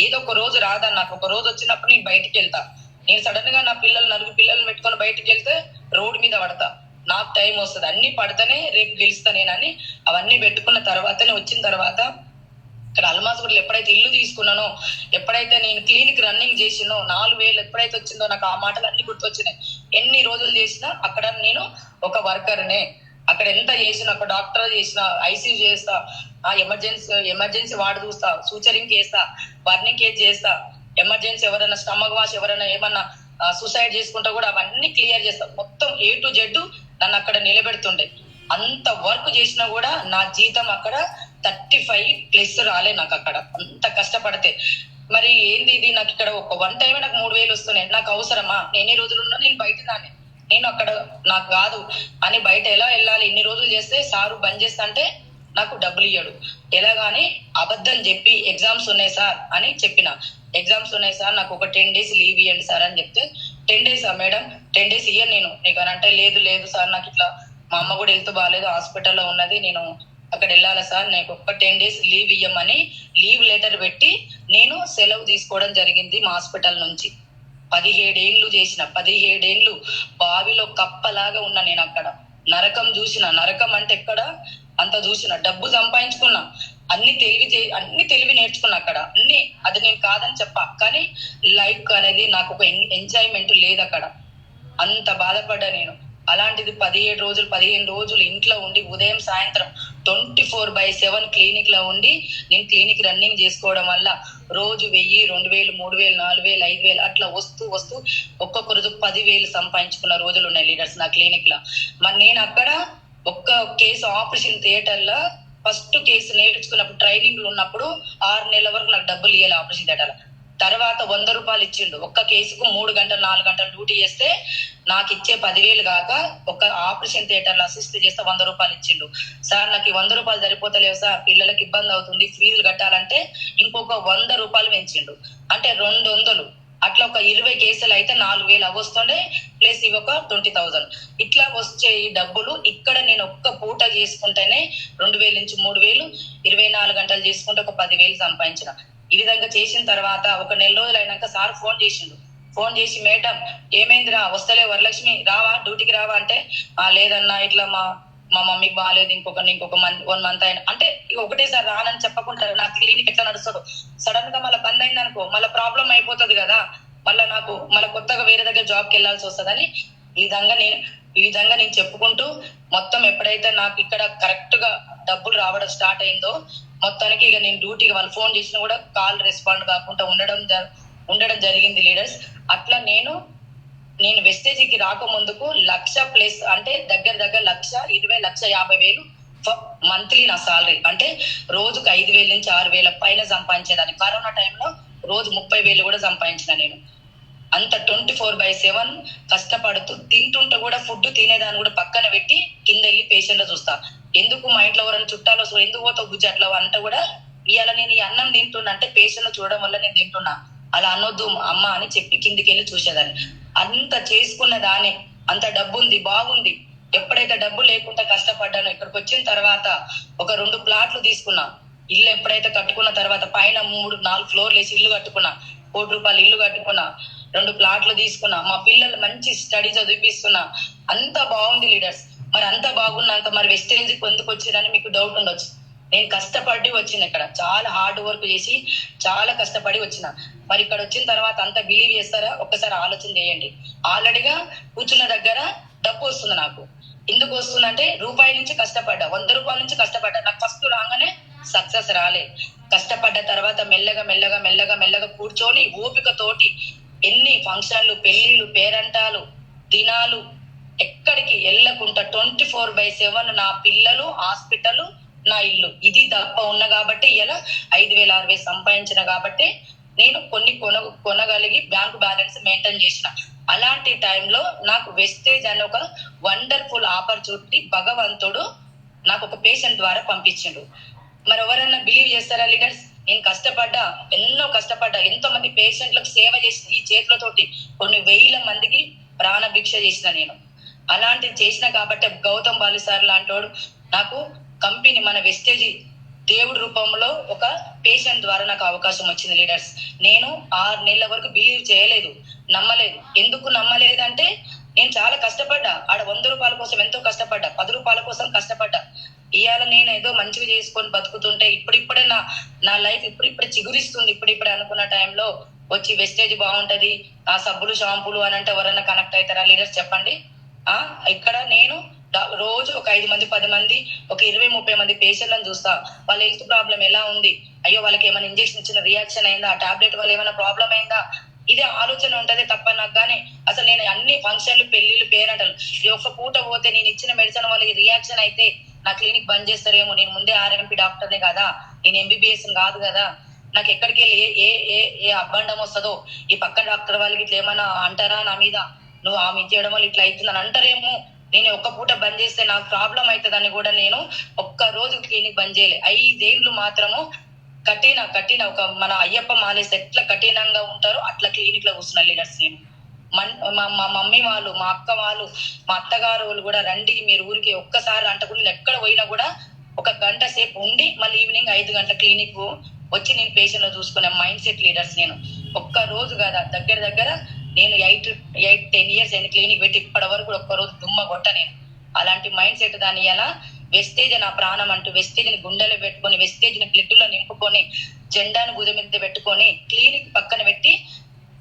ఏదో ఒక రోజు రాదని నాకు, ఒక రోజు వచ్చినప్పుడు నేను బయటికి వెళ్తా. నేను సడన్ గా నా నలుగురు పిల్లల్ని పెట్టుకొని బయటకు వెళ్తే రోడ్డు మీద పడతా, నాకు టైం వస్తుంది, అన్ని పడితేనే రేపు గెలుస్తా నేనని అవన్నీ పెట్టుకున్న తర్వాతనే వచ్చిన తర్వాత ఇక్కడ అల్మాస్ కూడా ఎప్పుడైతే ఇల్లు తీసుకున్నానో, ఎప్పుడైతే నేను క్లినిక్ రన్నింగ్ చేసినో, 4000 ఎప్పుడైతే వచ్చిందో నాకు ఆ మాటలు అన్ని గుర్తొచ్చినాయి. ఎన్ని రోజులు చేసినా అక్కడ నేను ఒక వర్కర్నే, అక్కడ ఎంత చేసినా, ఒక డాక్టర్ చేసినా, ఐసీయూ చేస్తా, ఎమర్జెన్సీ వార్డు చూస్తా, సూచరింగ్ చేస్తా, బర్నింగ్ కేజ్ చేస్తా, ఎమర్జెన్సీ ఎవరైనా స్టమక్ వాష్ ఎవరైనా ఏమన్నా సూసైడ్ చేసుకుంటా కూడా అవన్నీ క్లియర్ చేస్తా. మొత్తం A to Z నన్ను అక్కడ నిలబెడుతుండే. అంత వర్క్ చేసినా కూడా నా జీతం అక్కడ 35+ రాలే నాకు అక్కడ, అంత కష్టపడితే. మరి ఏంది ఇది, నాకు ఇక్కడ ఒక 1 time నాకు 3000 వస్తున్నాయి, నాకు అవసరమా, ఎన్ని రోజులున్నా నేను బయట దాన్ని, నేను అక్కడ నాకు కాదు అని బయట ఎలా వెళ్ళాలి, ఇన్ని రోజులు చేస్తే సారు బంద్ చేస్తా అంటే నాకు డబ్బులు ఇయ్యడు. ఎలాగాని అబద్ధం చెప్పి ఎగ్జామ్స్ ఉన్నాయి సార్ అని చెప్పిన, ఎగ్జామ్స్ ఉన్నాయి సార్ నాకు ఒక 10 days లీవ్ ఇవ్వండి సార్ అని చెప్తే, 10 days మేడం 10 days ఇయ్యను నేను నీకు అని అంటే, లేదు సార్ నాకు ఇట్లా మా అమ్మ కూడా హెల్త్ బాగాలేదు, హాస్పిటల్లో ఉన్నది, నేను అక్కడ వెళ్ళాలా సార్, నాకు ఒక 10 days లీవ్ ఇయ్యమని లీవ్ లెటర్ పెట్టి నేను సెలవు తీసుకోవడం జరిగింది మా హాస్పిటల్ నుంచి. 17 ఏళ్ళు చేసిన, 17 ఏళ్ళు బావిలో కప్పలాగా ఉన్నా నేను అక్కడ. నరకం చూసిన, నరకం అంటే ఎక్కడ అంత చూసిన, డబ్బు సంపాదించుకున్నా, అన్ని తెలివి నేర్చుకున్నా అక్కడ అన్ని, అది నేను కాదని చెప్పా, కానీ లైఫ్ అనేది నాకు ఒక ఎంజాయ్మెంట్ లేదు అక్కడ. అంత బాధపడ్డా నేను. అలాంటిది 15 రోజులు ఇంట్లో ఉండి ఉదయం సాయంత్రం 24/7 క్లినిక్ లో ఉండి నేను క్లినిక్ రన్నింగ్ చేసుకోవడం వల్ల రోజు 1000, 2000, 3000, 4000, 5000 అట్లా వస్తూ ఒక్కొక్క రోజు 10,000 సంపాదించుకున్న రోజులు ఉన్నాయి లీడర్స్ నా క్లినిక్ లో. మరి నేను అక్కడ ఒక్క కేసు ఆపరేషన్ థియేటర్ లో ఫస్ట్ కేసు నేర్చుకున్నప్పుడు ట్రైనింగ్ లో ఉన్నప్పుడు 6 నెలల వరకు నాకు డబ్బులు ఇవ్వాలి ఆపరేషన్ థియేటర్. తర్వాత 100 రూపాయలు ఇచ్చిండు. ఒక్క కేసుకు 3 గంటలు 4 గంటలు డ్యూటీ చేస్తే నాకు ఇచ్చే 10,000 కాక ఒక ఆపరేషన్ థియేటర్ లో అసిస్ట్ చేస్తే 100 రూపాయలు ఇచ్చిండు. సార్ నాకు 100 రూపాయలు సరిపోతలేవు సార్, పిల్లలకి ఇబ్బంది అవుతుంది, ఫీజులు కట్టాలంటే ఇంకొక 100 రూపాయలు పెంచిండు. అంటే 200. అట్లా ఒక 20 కేసులు అయితే 4,000 అవస్తుండే, ప్లస్ ఇవి ఒక 20,000. ఇట్లా వచ్చే ఈ డబ్బులు ఇక్కడ నేను ఒక్క పూట చేసుకుంటేనే 2,000 నుంచి 3,000, 24 గంటలు చేసుకుంటే ఒక 10,000 సంపాదించిన. ఈ విధంగా చేసిన తర్వాత ఒక నెల రోజులు అయినాక సార్ ఫోన్ చేసి మేడం ఏమైందిరా వస్తలే వరలక్ష్మి రావా డ్యూటీకి రావా అంటే లేదన్నా ఇట్లా మా మమ్మీకి బాగాలేదు, ఇంకొక 1 మంత్ అయినా అంటే ఒకటేసారి రానని చెప్పకుండా నా క్లినిక్ ఎట్లా నడుస్తుంది. సడన్ గా మళ్ళీ బంద్ అయింది అనుకో మళ్ళీ ప్రాబ్లం అయిపోతుంది కదా, మళ్ళీ కొత్తగా వేరే దగ్గర జాబ్కి వెళ్ళాల్సి వస్తుందని ఈ విధంగా నేను చెప్పుకుంటూ మొత్తం ఎప్పుడైతే నాకు ఇక్కడ కరెక్ట్ గా డబ్బులు రావడం స్టార్ట్ అయిందో మొత్తానికి ఇక నేను డ్యూటీకి వాళ్ళు ఫోన్ చేసినా కూడా కాల్ రెస్పాండ్ కాకుండా ఉండడం జరిగింది లీడర్స్. అట్లా నేను వెస్టేజీకి రాకముందుకు 1,00,000+ అంటే దగ్గర 1,20,000, 1,50,000 మంత్లీ నా సాలరీ. అంటే రోజుకు 5,000 నుంచి 6,000 పైన సంపాదించేదాన్ని. కరోనా టైంలో రోజు 30,000 కూడా సంపాదించిన నేను. అంత 24/7 కష్టపడుతూ తింటుంటే కూడా ఫుడ్ తినేదాన్ని కూడా పక్కన పెట్టి కింద వెళ్ళి పేషెంట్ చూస్తా. ఎందుకు మా ఇంట్లో ఎవరైనా చుట్టాలు వస్తారు, ఎందుకు పోతావు బుజ్జి అట్లా అంటే కూడా ఇవాళ నేను ఈ అన్నం తింటున్నా అంటే పేషెంట్ చూడడం వల్ల నేను తింటున్నా, అలా అనొద్దు అమ్మ అని చెప్పి కిందికి వెళ్ళి చూసేదాన్ని. అంత చేసుకున్న దాన్ని అంత డబ్బు ఉంది బాగుంది. ఎప్పుడైతే డబ్బు లేకుండా కష్టపడ్డానో ఇక్కడికి వచ్చిన తర్వాత ఒక 2 ప్లాట్లు తీసుకున్నా. ఇల్లు ఎప్పుడైతే కట్టుకున్న తర్వాత పైన 3-4 ఫ్లోర్లు వేసి ఇల్లు కట్టుకున్నా, 1 కోటి రూపాయలు ఇల్లు కట్టుకున్నా, 2 ప్లాట్లు తీసుకున్నా, మా పిల్లలు మంచి స్టడీ చదివిస్తున్నా. అంత బాగుంది లీడర్స్. మరి అంత బాగున్నాక మరి వెస్టేజ్కి ఎందుకు వచ్చిందని మీకు డౌట్ ఉండొచ్చు. నేను కష్టపడి వచ్చిన, ఇక్కడ చాలా హార్డ్ వర్క్ చేసి చాలా కష్టపడి వచ్చిన. మరి ఇక్కడ వచ్చిన తర్వాత అంత బిలీవ్ చేస్తారా? ఒక్కసారి ఆలోచన చేయండి. ఆల్రెడీగా కూర్చున్న దగ్గర డబ్బు వస్తుంది. నాకు ఎందుకు వస్తుందంటే రూపాయి నుంచి కష్టపడ్డా, 100 రూపాయల నుంచి కష్టపడ్డా. నాకు ఫస్ట్ రాగానే సక్సెస్ రాలే. కష్టపడ్డ తర్వాత మెల్లగా కూర్చొని ఓపికతోటి ఎన్ని ఫంక్షన్లు, పెళ్లిళ్ళు, పేరంటాలు, దినాలు ఎక్కడికి వెళ్ళకుండా 24/7 నా పిల్లలు, హాస్పిటల్, నా ఇల్లు ఇది తప్ప ఉన్న కాబట్టి ఇలా 5,000, 6,000 సంపాదించిన కాబట్టి నేను కొన్ని కొనగలిగి బ్యాంక్ బ్యాలెన్స్ మెయింటైన్ చేసిన. అలాంటి టైంలో నాకు వెస్టేజ్ అనే ఒక వండర్ఫుల్ ఆపర్చునిటీ భగవంతుడు నాకు ఒక పేషెంట్ ద్వారా పంపించిండు. మరి ఎవరన్నా బిలీవ్ చేస్తారా లీడర్స్? నేను కష్టపడ్డా, ఎంతో మంది పేషెంట్లకు సేవ చేసి ఈ చేతులతోటి కొన్ని 1,000 మందికి ప్రాణభిక్ష చేసిన నేను. అలాంటివి చేసిన కాబట్టి గౌతమ్ బాలి సార్ లాంటోడు నాకు కంపెనీ మన వెస్టేజీ దేవుడి రూపంలో ఒక పేషెంట్ ద్వారా నాకు అవకాశం వచ్చింది లీడర్స్. నేను 6 నెలల వరకు బిలీవ్ చేయలేదు, నమ్మలేదు. ఎందుకు నమ్మలేదంటే నేను చాలా కష్టపడ్డా. ఆడ 100 రూపాయల కోసం ఎంతో కష్టపడ్డా, 10 రూపాయల కోసం కష్టపడ్డా. ఇవాళ నేను ఏదో మంచిగా చేసుకొని బతుకుతుంటే ఇప్పుడిప్పుడే నా లైఫ్ ఇప్పుడిప్పుడే చిగురిస్తుంది. ఇప్పుడిప్పుడే అనుకున్న టైంలో వచ్చి వెస్టేజ్ బాగుంటది, ఆ సబ్బులు షాంపూలు అని అంటే ఎవరైనా కనెక్ట్ అవుతారా లీడర్స్ చెప్పండి? ఇక్కడ నేను రోజు ఒక 5 మంది 10 మంది ఒక 20-30 మంది పేషెంట్లను చూస్తా. వాళ్ళ హెల్త్ ప్రాబ్లం ఎలా ఉంది, అయ్యో వాళ్ళకి ఏమైనా ఇంజెక్షన్ ఇచ్చిన రియాక్షన్ అయిందా, ఆ టాబ్లెట్ వల్ల ఏమైనా ప్రాబ్లం అయిందా, ఇదే ఆలోచన ఉంటది తప్ప నాకు. కానీ అసలు నేను అన్ని ఫంక్షన్లు, పెళ్లిళ్ళు, పేరంటలు ఈ ఒక్క పూట పోతే నేను ఇచ్చిన మెడిసిన్ వాళ్ళకి రియాక్షన్ అయితే నా క్లినిక్ బంద్ చేస్తారేమో. నేను ముందే RMP డాక్టర్నే కదా, నేను MBBS కాదు కదా. నాకు ఎక్కడికి వెళ్ళి ఏ అబ్బండం వస్తుందో, ఈ పక్క డాక్టర్ వాళ్ళకి ఇట్లా ఏమైనా అంటారా నా మీద, నువ్వు ఆమె చేయడం వల్ల ఇట్లా అవుతుందని అంటారేమో. నేను ఒక్క పూట బంద్ చేస్తే నాకు ప్రాబ్లం అవుతుందని కూడా నేను ఒక్క రోజు క్లినిక్ బంద్ చేయలే. 5 ఏళ్ళు మాత్రము కఠిన ఒక మన అయ్యప్ప మాలేసి ఎట్లా కఠినంగా ఉంటారో అట్లా క్లినిక్ లో కూర్చున్న లీడర్స్. నేను మా మమ్మీ వాళ్ళు, మా అక్క వాళ్ళు, మా అత్తగారు వాళ్ళు కూడా రండి మీరు ఊరికి ఒక్కసారి అంటకుండా ఎక్కడ పోయినా కూడా 1 గంట సేపు ఉండి మళ్ళీ ఈవినింగ్ 5 గంటల క్లినిక్ వచ్చి నేను పేషెంట్ లో చూసుకునే మైండ్ సెట్ లీడర్స్. నేను ఒక్క రోజు కదా దగ్గర నేను 8-10 ఇయర్స్ అయిన క్లినిక్ పెట్టి ఇప్పటి వరకు ఒక్కరోజు దుమ్మ కొట్ట నేను. అలాంటి మైండ్ సెట్ దాన్ని ఎలా వెస్టేజ్ నా ప్రాణం అంటూ వెస్టేజ్ని గుండెలో పెట్టుకొని, వెస్టేజ్ని బ్లడ్ లో నింపుకొని, జెండాను భుజం మీద పెట్టుకొని క్లినిక్ పక్కన పెట్టి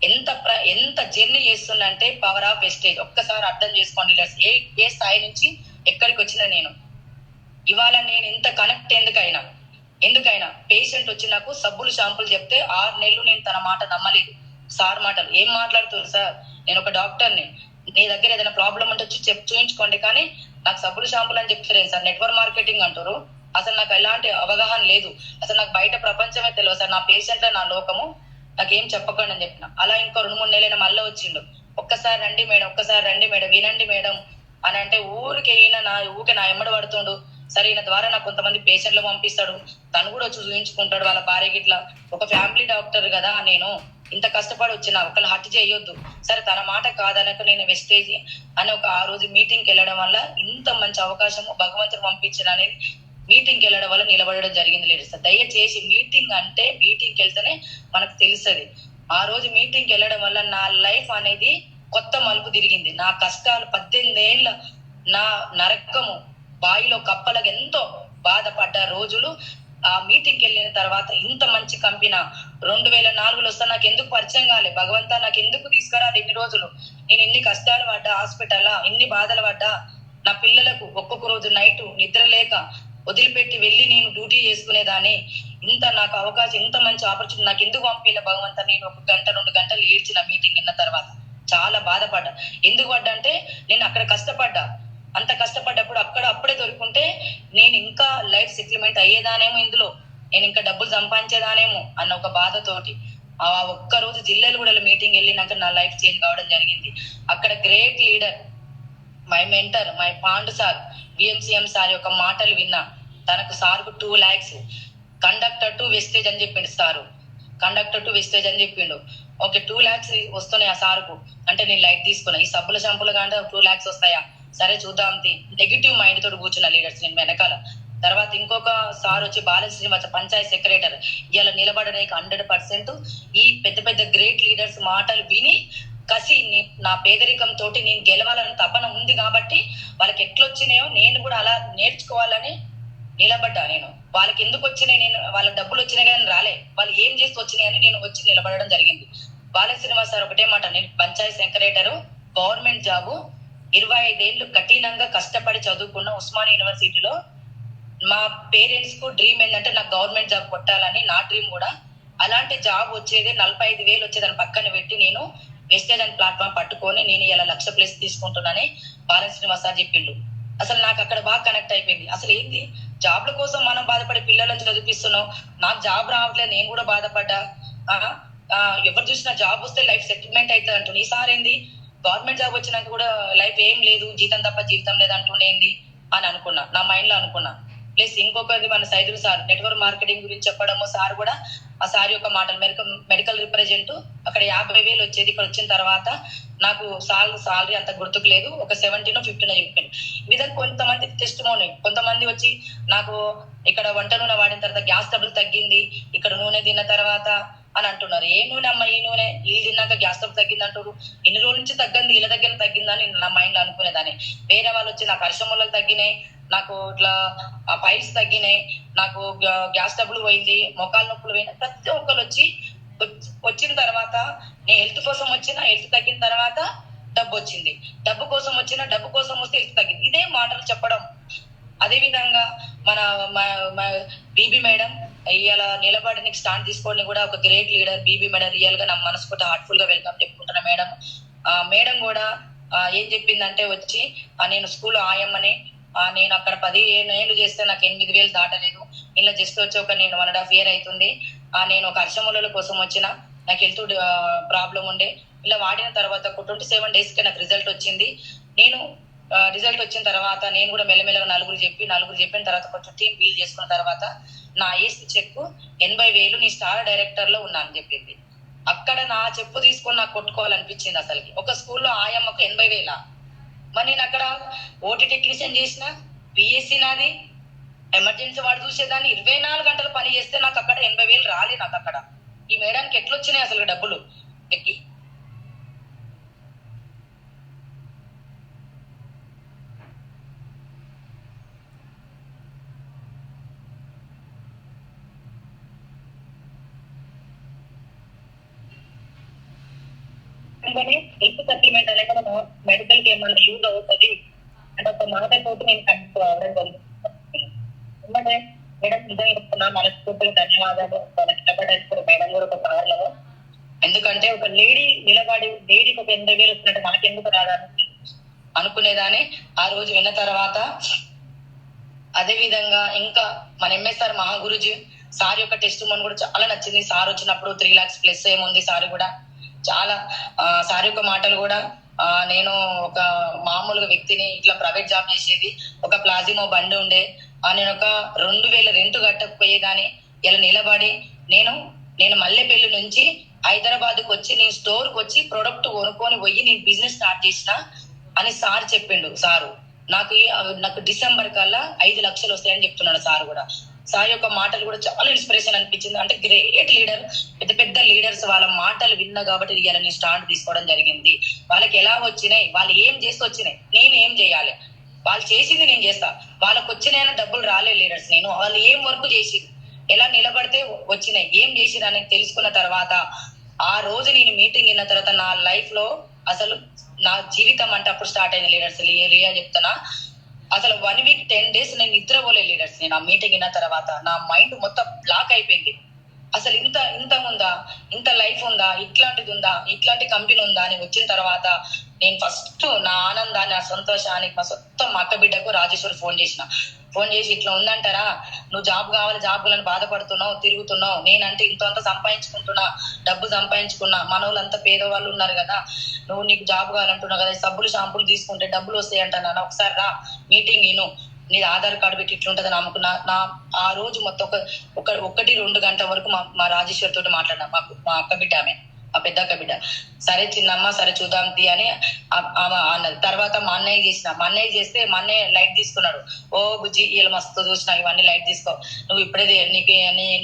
ఎంత జర్నీ చేస్తుందంటే పవర్ ఆఫ్ వెస్టేజ్. ఒక్కసారి అర్థం చేసుకోండి లీడర్స్, ఏ స్థాయి నుంచి ఎక్కడికి వచ్చిన నేను. ఇవాళ నేను ఇంత కనెక్ట్ ఎందుకైనా పేషెంట్ వచ్చి నాకు సబ్బులు షాంపులు చెప్తే 6 నెలలు నేను తన మాట నమ్మలేదు. సార్ మాటలు ఏం మాట్లాడుతున్నారు సార్, నేను ఒక డాక్టర్ని, నీ దగ్గర ఏదైనా ప్రాబ్లం ఉంటే వచ్చి చూపించుకోండి, కానీ నాకు సబ్బులు షాంపులు అని చెప్తారు సార్, నెట్వర్క్ మార్కెటింగ్ అంటారు. అసలు నాకు ఎలాంటి అవగాహన లేదు, అసలు నాకు బయట ప్రపంచమే తెలియదు సార్, నా పేషెంట్లే నా లోకము, నాకేం చెప్పకండి అని చెప్పిన. అలా ఇంకో 2-3 నెలలైనా మళ్ళీ వచ్చిండు. ఒక్కసారి రండి మేడం, వినండి మేడం అని అంటే ఊరికే నా ఎమ్మడి పడుతుండు. సరే ఈయన ద్వారా నాకు కొంతమంది పేషెంట్లు పంపిస్తాడు, తను కూడా వచ్చి చూపించుకుంటాడు వాళ్ళ భార్య గిట్లా. ఒక ఫ్యామిలీ డాక్టర్ కదా నేను, ఇంత కష్టపడి వచ్చిన ఒకళ్ళు హట్ చేయొద్దు. సరే తన మాట కాదనక నేను వెస్టేజ్ అని ఆ రోజు మీటింగ్కి వెళ్ళడం వల్ల ఇంత మంచి అవకాశం భగవంతుడు పంపించిన అనేది మీటింగ్కి వెళ్ళడం వల్ల నిలబడడం జరిగింది లీడర్స్. దయచేసి మీటింగ్కి వెళ్తేనే మనకు తెలుస్తుంది. ఆ రోజు మీటింగ్కి వెళ్ళడం వల్ల నా లైఫ్ అనేది కొత్త మలుపు తిరిగింది. నా కష్టాలు 18 ఏళ్ళ నా నరకము బాయిలో కప్పలకు ఎంతో బాధపడ్డ రోజులు ఆ మీటింగ్కి వెళ్ళిన తర్వాత ఇంత మంచి కంపెనీ 2004లో వస్తా నాకు ఎందుకు పరిచయం కాలే, భగవంతా నాకు ఎందుకు తీసుకురాలి ఇన్ని రోజులు, నేను ఎన్ని కష్టాలు పడ్డా, హాస్పిటల్లా ఎన్ని బాధలు పడ్డా, నా పిల్లలకు ఒక్కొక్క రోజు నైట్ నిద్ర లేక వదిలిపెట్టి వెళ్ళి నేను డ్యూటీ చేసుకునేదాన్ని. ఇంత నాకు అవకాశం, ఇంత మంచి ఆపర్చునిటీ నాకు ఎందుకు పంపిలే భగవంతా. నేను 1 గంట 2 గంటలు ఏడ్చిన మీటింగ్ విన్న తర్వాత, చాలా బాధపడ్డా. ఎందుకు పడ్డా అంటే నేను అక్కడ కష్టపడ్డా, అంత కష్టపడ్డప్పుడు అప్పుడే దొరుకుంటే నేను ఇంకా లైఫ్ సెటిల్మెంట్ అయ్యేదానేమో, ఇందులో నేను ఇంకా డబ్బులు సంపాదించేదానేమో అన్న ఒక బాధతోటి ఆ ఒక్కరోజు జిల్లాలు కూడా మీటింగ్ వెళ్ళినాక నా లైఫ్ చేంజ్ కావడం జరిగింది. అక్కడ great leader my mentor my Pandu sir, విఎంసీఎం sir యొక్క మాటలు విన్నా. తనకు సార్కు 2 lakhs కండక్టర్ టు వెస్టేజ్ అని చెప్పిండు సారు, కండక్టర్ టు వెస్టేజ్ అని చెప్పిండు. ఓకే 2 lakhs వస్తున్నాయి ఆ సార్కు అంటే నేను లైట్ తీసుకున్నా. ఈ సబ్బుల షాంపులు కానీ 2 lakhs వస్తాయా, సరే చూద్దాం. నెగిటివ్ మైండ్ తోటి కూర్చున్న లీడర్స్ నేను వెనకాల. తర్వాత ఇంకొక సార్ వచ్చి బాలశ్రీనివాస పంచాయత్ సెక్రటరీ, ఇలా నిలబడడానికి 100% ఈ పెద్ద పెద్ద గ్రేట్ లీడర్స్ మాటలు విని కసి నా పేదరికం తోటి నేను గెలవాలని తపన ఉంది కాబట్టి వాళ్ళకి ఎట్లొచ్చినాయో నేను కూడా అలా నేర్చుకోవాలని నిలబడ్డా. నేను వాళ్ళకి ఎందుకు వచ్చినాయి, నేను వాళ్ళకి డబ్బులు వచ్చినాయి కానీ రాలే, వాళ్ళు ఏం చేస్తూ వచ్చినాయని నేను వచ్చి నిలబడడం జరిగింది. బాలశ్రీనివాస్ సార్ ఒకటే మాట, నేను పంచాయత్ సెక్రటరీ, గవర్నమెంట్ జాబు, 25 ఏళ్ళు కఠినంగా కష్టపడి చదువుకున్న ఉస్మానియా యూనివర్సిటీలో. మా పేరెంట్స్ కు డ్రీమ్ ఏంటంటే నాకు గవర్నమెంట్ జాబ్ కొట్టాలని, నా డ్రీమ్ కూడా. అలాంటి జాబ్ వచ్చేది 45,000 వచ్చేదాన్ని పక్కన పెట్టి నేను వెస్టేజ్ అండ్ ప్లాట్ఫామ్ పట్టుకొని నేను ఇలా 1,00,000+ తీసుకుంటున్నానని బాలన్ శ్రీనివాస్ సార్ చెప్పిండు. అసలు నాకు అక్కడ బాగా కనెక్ట్ అయిపోయింది. అసలు ఏంది జాబ్ల కోసం మనం బాధపడే పిల్లలను చదివిస్తున్నాం, నాకు జాబ్ రావట్లేదు, నేను కూడా బాధపడ్డా. ఎవరు చూసినా జాబ్ వస్తే లైఫ్ సెటిల్మెంట్ అవుతుంది అంటుంది. ఈసారి ఏంది గవర్నమెంట్ జాబ్ వచ్చినాక కూడా లైఫ్ ఏం లేదు, జీతం తప్ప జీవితం లేదు అంటుండేంది అని అనుకున్నా, నా మైండ్ లో అనుకున్నా. ప్లస్ ఇంకొకది మన సైదులు సార్ నెట్వర్క్ మార్కెటింగ్ గురించి చెప్పడము, సార్ కూడా ఆ సార్ యొక్క మాటలు, మెడికల్ రిప్రజెంట్ అక్కడ 50,000 వచ్చేది, ఇక్కడ వచ్చిన తర్వాత నాకు సాలరీ అంత గుర్తుకు లేదు, ఒక 17-15 చెప్పింది. ఈ విధంగా కొంతమంది టెస్ట్ మోని, కొంతమంది వచ్చి నాకు ఇక్కడ వంట నూనె వాడిన తర్వాత గ్యాస్ ట్రబుల్ తగ్గింది, ఇక్కడ నూనె తిన్న తర్వాత అని అంటున్నారు. ఏ నూనె అమ్మ ఈ నూనె, వీళ్ళు తిన్నాక గ్యాస్ ట్రబుల్ తగ్గింది అంటారు. ఇన్ని రోజుల నుంచి తగ్గింది, వీళ్ళ దగ్గర తగ్గిందని నా మైండ్ లో అనుకునేదాన్ని. వేరే వాళ్ళు వచ్చి నాకు హర్షములకు తగ్గినాయి, నాకు ఇట్లా పైల్స్ తగ్గినాయి, నాకు గ్యాస్ ట్రబుల్ పోయింది, మొకాల నొప్పులు పోయినాయి. ప్రతి ఒక్కరు వచ్చిన తర్వాత నేను హెల్త్ కోసం వచ్చిన, హెల్త్ తగ్గిన తర్వాత డబ్బు వచ్చింది, డబ్బు కోసం వచ్చిన, డబ్బు కోసం వస్తే హెల్త్ తగ్గింది. ఇదే మాటలు చెప్పడం. అదే విధంగా మన బీబీ మేడం ఇవాళ నిలబడి స్టాండ్ తీసుకోండి కూడా ఒక గ్రేట్ లీడర్. బీబీ మేడం రియల్ గా నా మనసుకుంటే హార్ట్ఫుల్ గా వెల్కమ్ చెప్పుకుంటున్నా. మేడం కూడా ఏం చెప్పిందంటే వచ్చి నేను స్కూల్ ఆయమ్మని, నేను అక్కడ 15 ఏళ్ళు చేస్తే నాకు 8,000 దాటలేదు, ఇలా జస్ట్ వచ్చి ఒక నేను 1.5 year అవుతుంది. నేను ఒక హర్షముల కోసం వచ్చిన, నాకు హెల్త్ ప్రాబ్లం ఉండే, ఇలా వాడిన తర్వాత ఒక 27 days కి నాకు రిజల్ట్ వచ్చింది. నేను రిజల్ట్ వచ్చిన తర్వాత నేను కూడా మెల్లమెల్లగా నలుగురు చెప్పిన తర్వాత కొంచెం టీం బిల్డ్ చేసుకున్న తర్వాత నా ఏసీ చెక్ 80,000 నీ స్టార్ డైరెక్టర్ లో ఉన్నా అని చెప్పింది. అక్కడ నా చెప్పు తీసుకొని నాకు కొట్టుకోవాలనిపించింది. అసలుకి ఒక స్కూల్లో ఆయమ్మకు 80,000. మరి నేను అక్కడ ఓటీ టెక్నీషియన్ చేసిన, బిఎస్సీ నాది, ఎమర్జెన్సీ వాడు చూసేదాన్ని, 24 గంటలు పని చేస్తే నాకు అక్కడ 80,000 రాలే. నాకు అక్కడ ఈ మేడానికి ఎట్లొచ్చినాయి అసలు డబ్బులు? హెల్త్ సప్లిమెంట్ అనేది మన మెడికల్ కి ఏమన్నా యూజ్ అవుతుంది అంటే ఒక మాట తోటి నేను కనెక్ట్ అవ్వడం జరుగుతుంది. ఎందుకంటే మేడం నిజంగా చెప్తున్నా, మనస్ఫూర్తిగా ధన్యవాదాలు. నిలబడేస్తారు మేడం కూడా ఒక కార్లో. ఎందుకంటే ఒక లేడీ నిలబడి లేడీకి ఒక 80,000 వస్తున్నట్టు నాకెందుకు రాదని అనుకునేదాన్ని. ఆ రోజు విన్న తర్వాత అదే విధంగా ఇంకా మన ఎంఎస్ఆర్ మహాగురుజీ సార్ యొక్క టెస్ట్ మోన్ కూడా చాలా నచ్చింది. సార్ వచ్చినప్పుడు 3 lakhs ప్లస్ ఏముంది. సార్ కూడా చాలా సార్ యొక్క మాటలు కూడా నేను ఒక మామూలుగా వ్యక్తిని, ఇట్లా ప్రైవేట్ జాబ్ చేసేది, ఒక ప్లాజిమో బండి ఉండే, నేను ఒక 2,000 రెంట్ కట్టకపోయేదాన్ని. ఇలా నిలబడి నేను మల్లెపల్లి నుంచి హైదరాబాద్కి వచ్చి నేను స్టోర్కి వచ్చి ప్రొడక్ట్ కొనుక్కొని పోయి నేను బిజినెస్ స్టార్ట్ చేసిన అని సార్ చెప్పిండు. నాకు డిసెంబర్ కల్లా 5 లక్షలు వస్తాయని చెప్తున్నాడు సార్ కూడా. సార్ యొక్క మాటలు కూడా చాలా ఇన్స్పిరేషన్ అనిపించింది. అంటే గ్రేట్ లీడర్, పెద్ద పెద్ద లీడర్స్ వాళ్ళ మాటలు విన్నా కాబట్టి ఇవాళ నేను స్టాండ్ తీసుకోవడం జరిగింది. వాళ్ళకి ఎలా వచ్చినాయి, వాళ్ళు ఏం చేసి వచ్చినాయి, నేను ఏం చేయాలి, వాళ్ళు చేసింది నేను చేస్తా. వాళ్ళకి వచ్చినాయని డబ్బులు రాలే లీడర్స్, నేను వాళ్ళు ఏం వర్క్ చేసింది, ఎలా నిలబడితే వచ్చినాయి, ఏం చేసిరు అని తెలుసుకున్న తర్వాత ఆ రోజు నేను మీటింగ్ విన్న తర్వాత నా లైఫ్ లో అసలు నా జీవితం అంటే అప్పుడు స్టార్ట్ అయింది లీడర్స్. లియా చెప్తున్నా, అసలు 1 week 10 days నేను నిద్రపోలే లీడర్స్. నేను ఆ మీటింగ్ విన్న తర్వాత నా మైండ్ మొత్తం బ్లాక్ అయిపోయింది. అసలు ఇంత ఉందా, ఇంత లైఫ్ ఉందా, ఇట్లాంటిది ఉందా, ఇట్లాంటి కంపెనీ ఉందా అని వచ్చిన తర్వాత నేను ఫస్ట్ నా ఆనందాన్ని, నా సంతోషానికి మా అక్క బిడ్డకు రాజేశ్వరి ఫోన్ చేసి ఇట్లా ఉందంటారా, నువ్వు జాబ్ కావాలి, జాబ్ అని బాధపడుతున్నావు, తిరుగుతున్నావు, నేనంటే ఇంత సంపాదించుకుంటున్నా, డబ్బు సంపాదించుకున్నా, మన వాళ్ళంతా పేదవాళ్ళు ఉన్నారు కదా, నీకు జాబ్ కావాలంటున్నావు కదా, సబ్బులు షాంపులు తీసుకుంటే డబ్బులు వస్తాయి అంటున్నా, ఒకసారి రా మీటింగ్ నీ ఆధార్ కార్డు పెట్టి ఇట్లుంటదని నమ్ముకున్నా. ఆ రోజు మొత్తం 1-2 గంటల వరకు మా రాజేశ్వరి తోటి మాట్లాడినా. మా అక్క బిడ్డ, ఆమె ఆ పెద్ద అక్క బిడ్డ, సరే చిన్నమ్మ సరే చూద్దాం తీ అని ఆమె అన్నది. తర్వాత మా అన్నయ్య చేస్తే మా అన్నయ్య లైట్ తీసుకున్నాడు. ఓ బుజ్జి వీళ్ళు మస్తు చూసినా, ఇవన్నీ లైట్ తీసుకో, నువ్వు ఇప్పుడే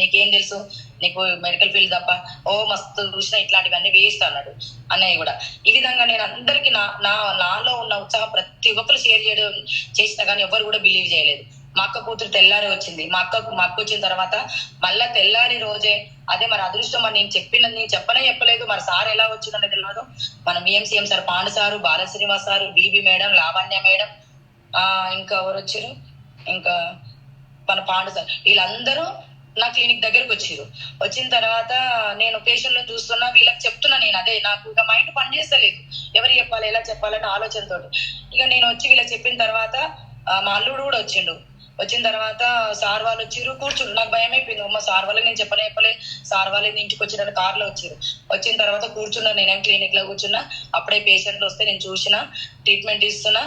నీకేం తెలుసు, నీకు మెడికల్ ఫీల్డ్ తప్ప, ఓ మస్తు చూసినా, ఇట్లాంటివన్నీ వేస్ట్ అన్నాడు అన్నయ్య కూడా. ఈ విధంగా నేను అందరికి నాలో ఉన్న ఉత్సాహం ప్రతి ఒక్కరు షేర్ చేసినా కానీ ఎవరు కూడా బిలీవ్ చేయలేదు. మా అక్క కూతురు తెల్లారి వచ్చింది. మా అక్క వచ్చిన తర్వాత మళ్ళా తెల్లారి రోజే అదే మరి అదృష్టం. మరి నేను చెప్పలేదు. మరి సార్ ఎలా వచ్చిందనే తెలియదు. మన BMCM sir, Pandu sir, Balasrinivas sir, BB madam, Lavanya madam, ఇంకా ఎవరు వచ్చారు, ఇంకా మన పాండు సార్, వీళ్ళందరూ నా క్లినిక్ దగ్గరకు వచ్చిన తర్వాత నేను పేషెంట్ చూస్తున్నా, వీళ్ళకి చెప్తున్నా. నేను అదే నాకు ఇక మైండ్ పనిచేస్తలేదు, ఎవరు చెప్పాలి, ఎలా చెప్పాలనే ఆలోచనతో. ఇక నేను వచ్చి వీళ్ళకి చెప్పిన తర్వాత మా అల్లుడు కూడా వచ్చిన తర్వాత సార్ వాళ్ళు వచ్చిర్రు, కూర్చుండు. నాకు భయం అయిపోయింది. అమ్మ సార్ వాళ్ళకి నేను చెప్పలే, సార్ వాళ్ళే ఇంటికి వచ్చిన కార్లో వచ్చిన తర్వాత కూర్చున్నా. నేనేం క్లినిక్ లో కూర్చున్నా. అప్పుడే పేషెంట్లు వస్తే నేను చూసిన, ట్రీట్మెంట్ ఇస్తున్నా.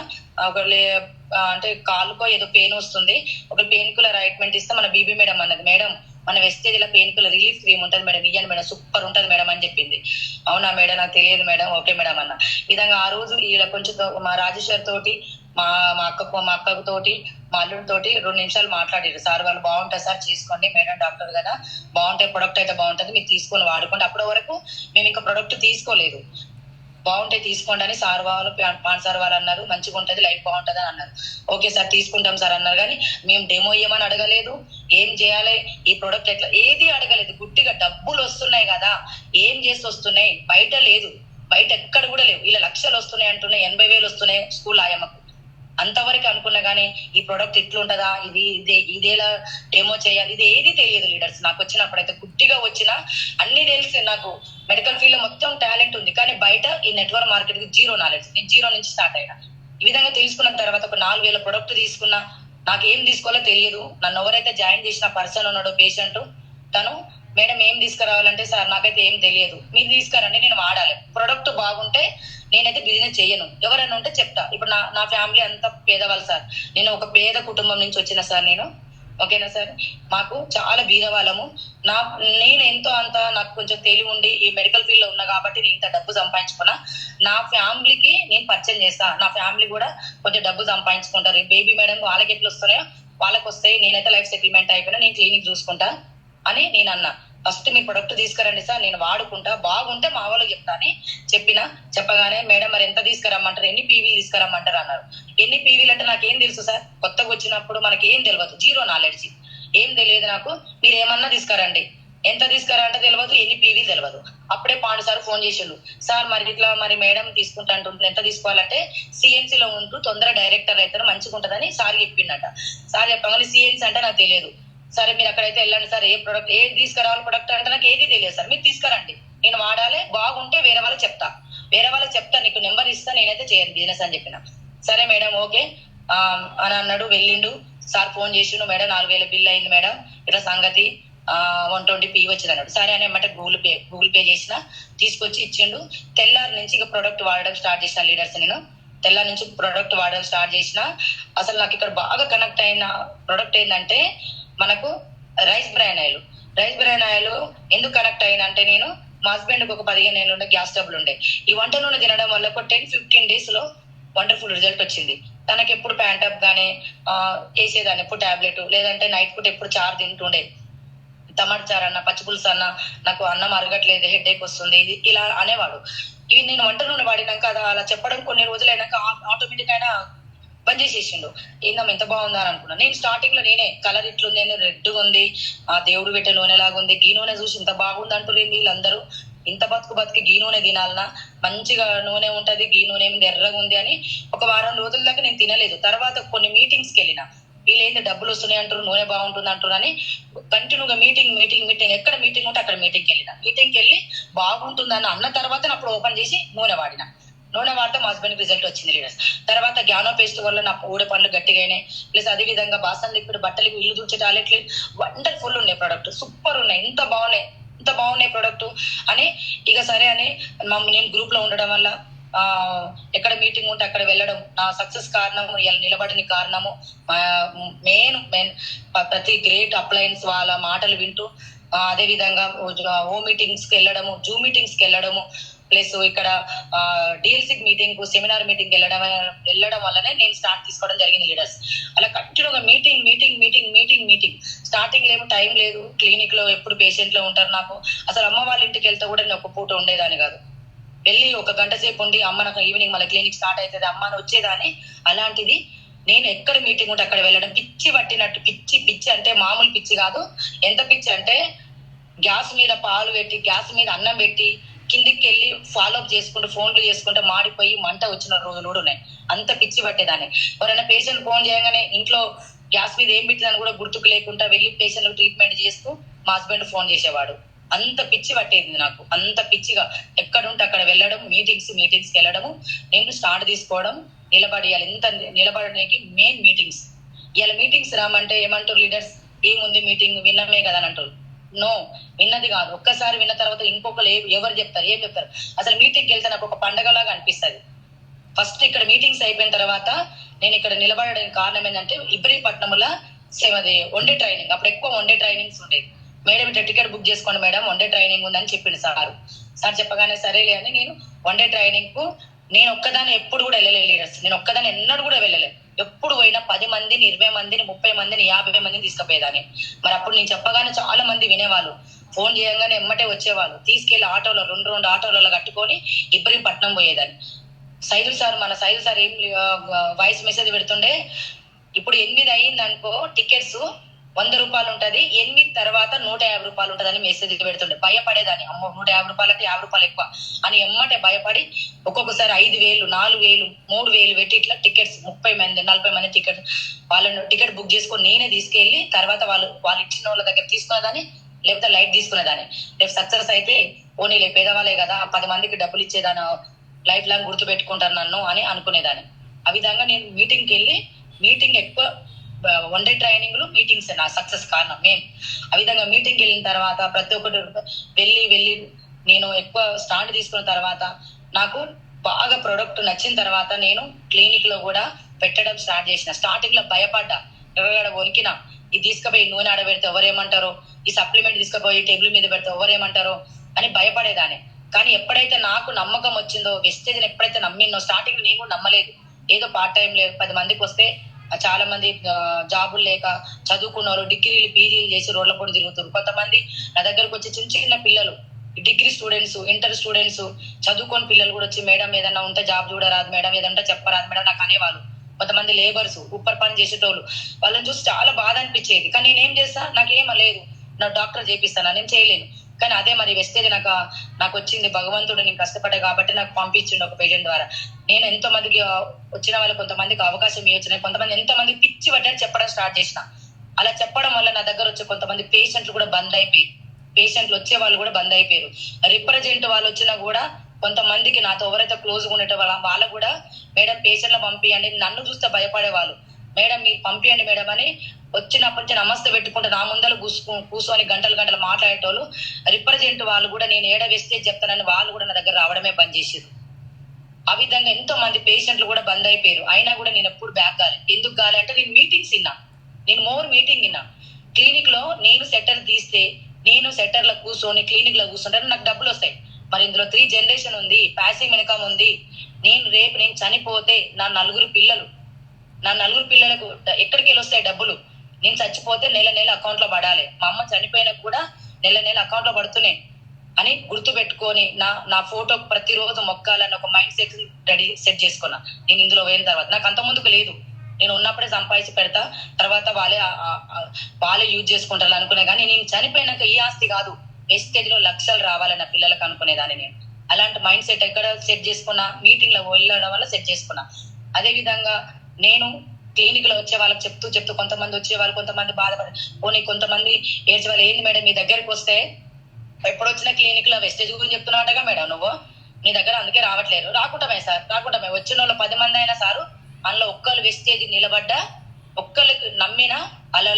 ఒకళ్ళు అంటే కాలుకో ఏదో పెయిన్ వస్తుంది, ఒక పెయిన్ కిల్లర్ ఆయింట్మెంట్ ఇస్తే మన బీబీ మేడం అన్నది, మేడం మన వెస్టేజ్ ఇలా పెయిన్ కిల్లర్ రిలీఫ్ క్రీమ్ ఉంటుంది మేడం, ఇయ్యండి మేడం, సూపర్ ఉంటుంది మేడం అని చెప్పింది. అవునా మేడం, నాకు తెలియదు మేడం, ఓకే మేడం అన్న. ఈ విధంగా ఆ రోజు ఇలా కొంచెం మా రాజేశ్వర్ తోటి, మా అక్కకు తోటి, మా అల్లుడి తోటి 2 నిమిషాలు మాట్లాడారు. సార్ వాళ్ళు బాగుంటుంది సార్, చేసుకోండి, మేడం డాక్టర్ కదా, బాగుంటాయి, ప్రొడక్ట్ అయితే బాగుంటుంది, మీరు తీసుకొని వాడుకోండి. అప్పటి వరకు మేము ఇంకా ప్రొడక్ట్ తీసుకోలేదు. బాగుంటాయి తీసుకోండి అని సార్ వాళ్ళు, పాన్ సార్ వాళ్ళు అన్నారు. మంచిగా ఉంటది, లైఫ్ బాగుంటది అని అన్నారు. ఓకే సార్ తీసుకుంటాం సార్ అన్నారు. కానీ మేము డెమో ఇవ్వమని అడగలేదు, ఏం చేయాలి, ఈ ప్రొడక్ట్ ఎట్లా, ఏది అడగలేదు. గుట్టిగా డబ్బులు వస్తున్నాయి కదా, ఏం చేసి వస్తున్నాయి, బయట లేదు, బయట ఎక్కడ కూడా లేవు. ఇలా లక్షలు వస్తున్నాయి అంటున్నాయి, 80,000 వస్తున్నాయి స్కూల్ ఆయమ్మకు, అంతవరకు అనుకున్నా. కానీ ఈ ప్రొడక్ట్ ఇట్లుంటదా, ఇదేలా డెమో చేయాలి, ఇది ఏది తెలియదు లీడర్స్. నాకు వచ్చినప్పుడైతే గుట్టిగా వచ్చినా అన్ని తెలిసి, నాకు మెడికల్ ఫీల్డ్ లో మొత్తం టాలెంట్ ఉంది, కానీ బయట ఈ నెట్వర్క్ మార్కెట్ కి 0 నాలెడ్జ్. నేను 0 నుంచి స్టార్ట్ అయినా. ఈ విధంగా తెలుసుకున్న తర్వాత ఒక 4,000 ప్రొడక్ట్ తీసుకున్నా. నాకు ఏం తీసుకోవాలో తెలియదు. నన్ను ఎవరైతే జాయిన్ చేసిన పర్సన్ ఉన్నాడో పేషెంట్, తను మేడం ఏం తీసుకురావాలంటే, సార్ నాకైతే ఏం తెలియదు, మీరు తీసుకురండి, నేను వాడాలి, ప్రొడక్ట్ బాగుంటే నేనైతే బిజినెస్ చేయను, ఎవరైనా ఉంటే చెప్తా. ఇప్పుడు నా ఫ్యామిలీ అంతా పేదవాళ్ళు సార్, నేను ఒక పేద కుటుంబం నుంచి వచ్చిన సార్ నేను, ఓకేనా సార్. మాకు చాలా బీదవాళ్ళము. నేను ఎంతో అంత నాకు కొంచెం తెలివి ఉండి ఈ మెడికల్ ఫీల్డ్ లో ఉన్నా కాబట్టి నేను ఇంత డబ్బు సంపాదించుకున్నా. నా ఫ్యామిలీకి నేను పరిచయం చేస్తా, నా ఫ్యామిలీ కూడా కొంచెం డబ్బు సంపాదించుకుంటారు. బేబీ మేడం వాళ్ళకి ఎట్లా వస్తున్నాయో వాళ్ళకి వస్తాయి, నేనైతే లైఫ్ సెటిల్మెంట్ అయిపోయినా, నేను క్లినిక్ చూసుకుంటా అని నేను అన్నా. ఫస్ట్ మీ ప్రొడక్ట్ తీసుకురండి సార్, నేను వాడుకుంటా, బాగుంటే మా వాళ్ళకి చెప్తా అని చెప్పగానే మేడం మరి ఎంత తీసుకురమ్మంటారు, ఎన్ని పీవీలు తీసుకురమ్మంటారు అన్నారు. ఎన్ని పీవీలు అంటే నాకేం తెలుసు సార్, కొత్తగా వచ్చినప్పుడు మనకి ఏం తెలియదు, 0 నాలెడ్జ్, ఏం తెలియదు నాకు. మీరు ఏమన్నా తీసుకురండి, ఎంత తీసుకురా అంటే తెలియదు, ఎన్ని పీవీ తెలియదు. అప్పుడే పాండు సార్ ఫోన్ చేసిండు, సార్ మరి ఇట్లా మరి మేడం తీసుకుంటా అంటుంది, ఎంత తీసుకోవాలంటే సిఎన్సీలో ఉంటూ తొందర డైరెక్టర్ అయితే మంచిగా ఉంటుందని సార్ చెప్పిండట. సార్ చెప్పగానే సిఎన్సీ అంటే నాకు తెలియదు. సరే మీరు అక్కడైతే వెళ్ళండి సార్, ఏ ప్రొడక్ట్ ఏది తీసుకురావాలి ప్రొడక్ట్ అంటే నాకు ఏది తెలియదు సార్, మీరు తీసుకురండి, నేను వాడాలి, బాగుంటే వేరే వాళ్ళకి చెప్తా, నీకు నెంబర్ ఇస్తా, నేనైతే చేయను బిజినెస్ అని చెప్పిన. సరే మేడం ఓకే అని అన్నాడు. వెళ్ళిండు సార్, ఫోన్ చేసిండు, మేడం 4,000 బిల్ అయింది మేడం, ఇట్లా సంగతి 120 పీ వచ్చింది అన్నాడు. సరే అని ఏమంటే గూగుల్ పే చేసిన, తీసుకొచ్చి ఇచ్చిండు. తెల్లారి నుంచి ఇక ప్రొడక్ట్ వాడడం స్టార్ట్ చేసిన లీడర్స్. నేను తెల్లారి నుంచి ప్రొడక్ట్ వాడడం స్టార్ట్ చేసిన. అసలు నాకు ఇక్కడ బాగా కనెక్ట్ అయిన ప్రొడక్ట్ ఏంటంటే మనకు రైస్ బ్రాన్ ఆయిల్ ఎందుకు కనెక్ట్ అయినా అంటే, నేను మా హస్బెండ్ కి ఒక 15 ఏళ్ళు ఉండే గ్యాస్ ట్రబుల్ ఉండే. ఈ వంట నూనె తినడం వల్ల ఒక 10-15 days లో వండర్ఫుల్ రిజల్ట్ వచ్చింది. తనకి ఎప్పుడు ప్యాంటప్ గానీ వేసేదాన్ని, ఎప్పుడు టాబ్లెట్, లేదంటే నైట్ పూట ఎప్పుడు చారు తింటుండే, టమాటా చారు అన్న, పచ్చిపులుసు అన్న, నాకు అన్నం అరగట్లేదు, హెడేక్ వస్తుంది, ఇది ఇలా అనేవాడు. ఇవి నేను వంట నూనె వాడినాక అలా చెప్పడం కొన్ని రోజులైనాక ఆటోమేటిక్ అయినా బంద్ చేసేసిండు. ఏందమ్మా ఎంత బాగుందా అని అనుకున్నా. నేను స్టార్టింగ్ లో నేనే కలర్ ఇట్లుంది, రెడ్గా ఉంది, ఆ దేవుడు పెట్టే నూనె లాగా ఉంది, గీ నూనె చూసి ఇంత బాగుంది అంటారు వీళ్ళందరూ, ఇంత బతికి గీ నూనె తినాలనా, మంచిగా నూనె ఉంటది, గీ నూనె ఏమి ఎర్రగా ఉంది అని ఒక వారం రోజుల దాకా నేను తినలేదు. తర్వాత కొన్ని మీటింగ్స్కి వెళ్ళిన, వీళ్ళేంది డబ్బులు వస్తున్నాయి అంటారు, నూనె బాగుంటుంది అంటారు అని కంటిన్యూగా మీటింగ్ ఎక్కడ మీటింగ్ ఉంటే అక్కడ మీటింగ్కి వెళ్ళి బాగుంటుందని అన్న తర్వాత అప్పుడు ఓపెన్ చేసి నూనె వాడితే మా హస్బెండ్ రిజల్ట్ వచ్చింది లీడర్స్. తర్వాత గ్యానో పేస్ట్ వల్ల నా ఊడ పనులు గట్టిగా అయినాయి. ప్లస్ అదే విధంగా బాసన్ లిక్విడ్, బట్టలు, ఇల్లు తుడిచే టాయిలెట్లు వండర్ఫుల్ ఉన్నాయి, ప్రొడక్ట్ సూపర్ ఉన్నాయి, ఇంత బాగున్నాయి ప్రొడక్ట్ అని. ఇక సరే అని నేను గ్రూప్ లో ఉండడం వల్ల ఎక్కడ మీటింగ్ ఉంటే అక్కడ వెళ్ళడం, నా సక్సెస్ కారణము, ఇలా నిలబడిన కారణము మెయిన్ ప్రతి గ్రేట్ అప్లయన్స్ వాళ్ళ మాటలు వింటూ, అదే విధంగా జూమ్ మీటింగ్స్ కి వెళ్ళడము, ప్లస్ ఇక్కడ డిఎల్సి మీటింగ్, సెమినార్ మీటింగ్ వెళ్ళడం వల్లనే నేను స్టార్ట్ తీసుకోవడం జరిగింది లీడర్స్. అలా కంటిన్యూగా మీటింగ్. స్టార్టింగ్ ఏమో టైం లేదు, క్లినిక్ లో ఎప్పుడు పేషెంట్ లో ఉంటారు. నాకు అసలు అమ్మ వాళ్ళ ఇంటికి వెళ్తే కూడా నేను ఒక పూట ఉండేదాన్ని కాదు, వెళ్ళి 1 గంట సేపు ఉండి అమ్మ నాకు ఈవినింగ్ మళ్ళీ క్లినిక్ స్టార్ట్ అవుతుంది అమ్మ అని వచ్చేదాన్ని. అలాంటిది నేను ఎక్కడ మీటింగ్ ఉంటే అక్కడ వెళ్ళడం, పిచ్చి పట్టినట్టు, పిచ్చి అంటే మామూలు పిచ్చి కాదు. ఎంత పిచ్చి అంటే గ్యాస్ మీద పాలు పెట్టి, గ్యాస్ మీద అన్నం పెట్టి, కిందికి వెళ్ళి ఫాలోఅప్ చేసుకుంటూ ఫోన్లు చేసుకుంటూ మాడిపోయి మంట వచ్చిన రోజులు కూడా ఉన్నాయి. అంత పిచ్చి పట్టేదాన్ని. ఎవరైనా పేషెంట్ ఫోన్ చేయగానే ఇంట్లో గ్యాస్ మీద ఏం పెట్టిందని కూడా గుర్తుకు లేకుండా వెళ్ళి పేషెంట్ ట్రీట్మెంట్ చేస్తూ మా హస్బెండ్ ఫోన్ చేసేవాడు. అంత పిచ్చి పట్టేది నాకు, అంత పిచ్చిగా ఎక్కడుంటే అక్కడ వెళ్ళడం, మీటింగ్స్కి వెళ్ళడము, నేను స్టార్ట్ తీసుకోవడం, నిలబడియాలి. ఇంత నిలబడడానికి మెయిన్ మీటింగ్స్. ఇలా మీటింగ్స్ రామంటే ఏమంటారు లీడర్స్, ఏముంది మీటింగ్ విన్నమే కదా అని అంటారు. నో, విన్నది కాదు. ఒక్కసారి విన్న తర్వాత ఇంకొకరు ఎవరు చెప్తారు, ఏం చెప్తారు. అసలు మీటింగ్కి వెళ్తే నాకు ఒక పండగలాగా అనిపిస్తుంది. ఫస్ట్ ఇక్కడ మీటింగ్స్ అయిపోయిన తర్వాత నేను ఇక్కడ నిలబడడానికి కారణం ఏంటంటే, ఇబ్రహీంపట్నంలో వన్డే ట్రైనింగ్, అప్పుడు ఎక్కువ వన్డే ట్రైనింగ్స్ ఉండేది. మేడం ఇట్లా టికెట్ బుక్ చేసుకోండి మేడం, వన్డే ట్రైనింగ్ ఉందని చెప్పిండు సార్ చెప్పగానే సరేలే అని నేను వన్డే ట్రైనింగ్ కు నేను ఒక్కదాన్ని ఎప్పుడు కూడా వెళ్ళలేదు లీడర్స్. నేను ఒక్కదాన్ని ఎన్నడూ కూడా వెళ్ళలేదు. ఎప్పుడు పోయినా 10 మందిని, 20 మందిని, 30 మందిని, 50 మందిని తీసుకుపోయేదాన్ని. మరి అప్పుడు నేను చెప్పగానే చాలా మంది వినేవాళ్ళు, ఫోన్ చేయగానే ఎమ్మటే వచ్చేవాళ్ళు. తీసుకెళ్లి ఆటోలో 2 ఆటోలలో కట్టుకొని ఇబ్రహీంపట్నం పోయేదాన్ని. మన సైదుల్ సార్ ఏం వాయిస్ మెసేజ్ పెడుతుండే, ఇప్పుడు 8 అయ్యింది అనుకో టికెట్స్ 100 రూపాయలు ఉంటది, 8 తర్వాత 150 రూపాయలు ఉంటదని మెసేజ్ పెడుతుండే. భయపడేదాన్ని, అమ్మో 150 రూపాయలు అంటే 50 రూపాయలు ఎక్కువ అని ఎమ్మటే భయపడి ఒక్కొక్కసారి 5,000, 4,000, 3,000 పెట్టి ఇట్లా టికెట్స్ 30 మంది, 40 మంది వాళ్ళని టికెట్ బుక్ చేసుకొని నేనే తీసుకెళ్లి తర్వాత వాళ్ళు ఇచ్చిన వాళ్ళ దగ్గర తీసుకునేదాన్ని, లేకపోతే లైట్ తీసుకునేదాన్ని. రేపు సక్సెస్ అయితే పోనీలే, పేదవాళ్ళే కదా, 10 మందికి డబ్బులు ఇచ్చేదాన్ని, లైఫ్ లాంగ్ గుర్తు పెట్టుకుంటారు నన్ను అని అనుకునేదాన్ని. ఆ విధంగా నేను మీటింగ్ ఎక్కువ వన్డే ట్రైనింగ్లు, మీటింగ్స్ నా సక్సెస్ కారణం మెయిన్. ఆ విధంగా మీటింగ్కి వెళ్ళిన తర్వాత ప్రతి ఒక్కటి వెళ్ళి నేను ఎక్కువ స్టాండ్ తీసుకున్న తర్వాత నాకు బాగా ప్రొడక్ట్ నచ్చిన తర్వాత నేను క్లినిక్ లో కూడా పెట్టడం స్టార్ట్ చేసిన. స్టార్టింగ్ లో భయపడ్డా, ఎవరైనా వణికిన, ఇది తీసుకుపోయి నూనె ఆడబెడితే ఎవరేమంటారో, ఈ సప్లిమెంట్ తీసుకుపోయి టేబుల్ మీద పెడితే ఎవరేమంటారో అని భయపడేదాన్ని. కానీ ఎప్పుడైతే నాకు నమ్మకం వచ్చిందో, వెస్టేజ్ ఎప్పుడైతే నమ్మినో, స్టార్టింగ్ నేను కూడా నమ్మలేదు. ఏదో పార్ట్ టైం లేదు, 10 మందికి వస్తే చాలా మంది జాబులు లేక చదువుకున్నారు, డిగ్రీలు, పీజీలు చేసి రోడ్ల పొడి తిరుగుతారు. కొంతమంది నా దగ్గరకు వచ్చి చిన్న పిల్లలు, డిగ్రీ స్టూడెంట్స్, ఇంటర్ స్టూడెంట్స్, చదువుకొని పిల్లలు కూడా వచ్చి, మేడం ఏదన్నా ఉంటే జాబ్ చూడరాదు మేడం, ఏదంటే చెప్పరాదు మేడం నాకు అనేవాళ్ళు. కొంతమంది లేబర్స్, ఉప్పర్ పని చేసేటోళ్ళు, వాళ్ళని చూసి చాలా బాధ అనిపించేది. కానీ నేనేం చేస్తా, నాకేం లేదు, నా డాక్టర్ చేపిస్తాను నేను చేయలేను. కానీ అదే మరి వెస్టేజ్ నాకు వచ్చింది, భగవంతుడు నేను కష్టపడ్డా కాబట్టి నాకు పంపించిండు ఒక పేషెంట్ ద్వారా. నేను ఎంతో మందికి వచ్చిన వాళ్ళు కొంతమందికి అవకాశం ఇవ్వచ్చు, కొంతమంది ఎంతో మంది పిచ్చి పడ్డారు చెప్పడం స్టార్ట్ చేసిన. అలా చెప్పడం వల్ల నా దగ్గర వచ్చే కొంతమంది పేషెంట్లు కూడా బంద్ అయిపోయారు, పేషెంట్లు వచ్చే వాళ్ళు కూడా బంద్ అయిపోయారు. రిప్రజెంట్ వాళ్ళు వచ్చినా కూడా కొంతమందికి నాతో ఎవరైతే క్లోజ్ గా ఉండేట వాళ్ళు కూడా మేడం పేషెంట్ల పంపియండి, నన్ను చూస్తే భయపడే వాళ్ళు, మేడం మీరు పంపియండి మేడం అని వచ్చినప్పటి నుంచి నమస్తే పెట్టుకుంటే నా ముందర కూర్చొని గంటలు గంటలు మాట్లాడేటోళ్ళు. రిప్రజెంట్ వాళ్ళు కూడా నేను ఏడ వెస్టేజ్ చెప్తానని వాళ్ళు కూడా నా దగ్గర రావడమే బంద్ చేసారు. ఆ విధంగా ఎంతో మంది పేషెంట్లు కూడా బంద్ అయిపోయారు. అయినా కూడా నేను ఎప్పుడు బ్యాక్ కాలేదు. ఎందుకు కాలంటే నేను మీటింగ్స్ విన్నా, నేను మోర్ మీటింగ్ విన్నా. క్లినిక్ లో నేను సెటర్ తీస్తే, నేను సెటర్ లో కూర్చొని క్లినిక్ లో కూర్చుంటే నాకు డబ్బులు వస్తాయి. మరి ఇందులో 3 జనరేషన్ ఉంది, ప్యాసివ్ ఇన్కమ్ ఉంది. రేపు నేను చనిపోతే నా నలుగురు పిల్లలకు ఎక్కడికి వెళ్ళి వస్తాయి డబ్బులు? నేను చచ్చిపోతే నెల నెల అకౌంట్ లో పడాలి, మా అమ్మ చనిపోయినా కూడా నెల నెల అకౌంట్ లో పడుతున్నాయి అని గుర్తు పెట్టుకొని నా ఫోటో ప్రతిరోజు మొక్కాలని ఒక మైండ్ సెట్ చేసుకున్నా. నేను ఇందులో పోయిన తర్వాత నాకు అంత ముందుకు లేదు, నేను ఉన్నప్పుడే సంపాదించి పెడతా, తర్వాత వాళ్ళే యూజ్ చేసుకుంటారు అనుకునే. కానీ నేను చనిపోయినాక ఈ ఆస్తి కాదు, వెస్టేజ్ లో లక్షలు రావాలి నా పిల్లలకు అనుకునేదాన్ని నేను. అలాంటి మైండ్ సెట్ ఎక్కడ సెట్ చేసుకున్నా, మీటింగ్ లో వెళ్ళడం వల్ల సెట్ చేసుకున్నా. అదే విధంగా నేను క్లినిక్ లో వచ్చే వాళ్ళకి చెప్తూ కొంతమంది వచ్చేవాళ్ళు, కొంతమంది బాధపడి పోనీ, కొంతమంది ఏడ్చే వాళ్ళు, ఏంది మేడం మీ దగ్గరికి వస్తే ఎప్పుడు వచ్చిన క్లినిక్ లో వెస్టేజ్ గురించి చెప్తున్నావుగా మేడం నువ్వు, నీ దగ్గర అందుకే రావట్లేరు. రాకుంటామే సార్, రాకుంటామే. వచ్చిన వాళ్ళు 10 మంది అయినా సారు అందులో ఒక్కళ్ళు వెస్టేజ్ నిలబడ్డా, ఒక్కళ్ళకి నమ్మినా అలా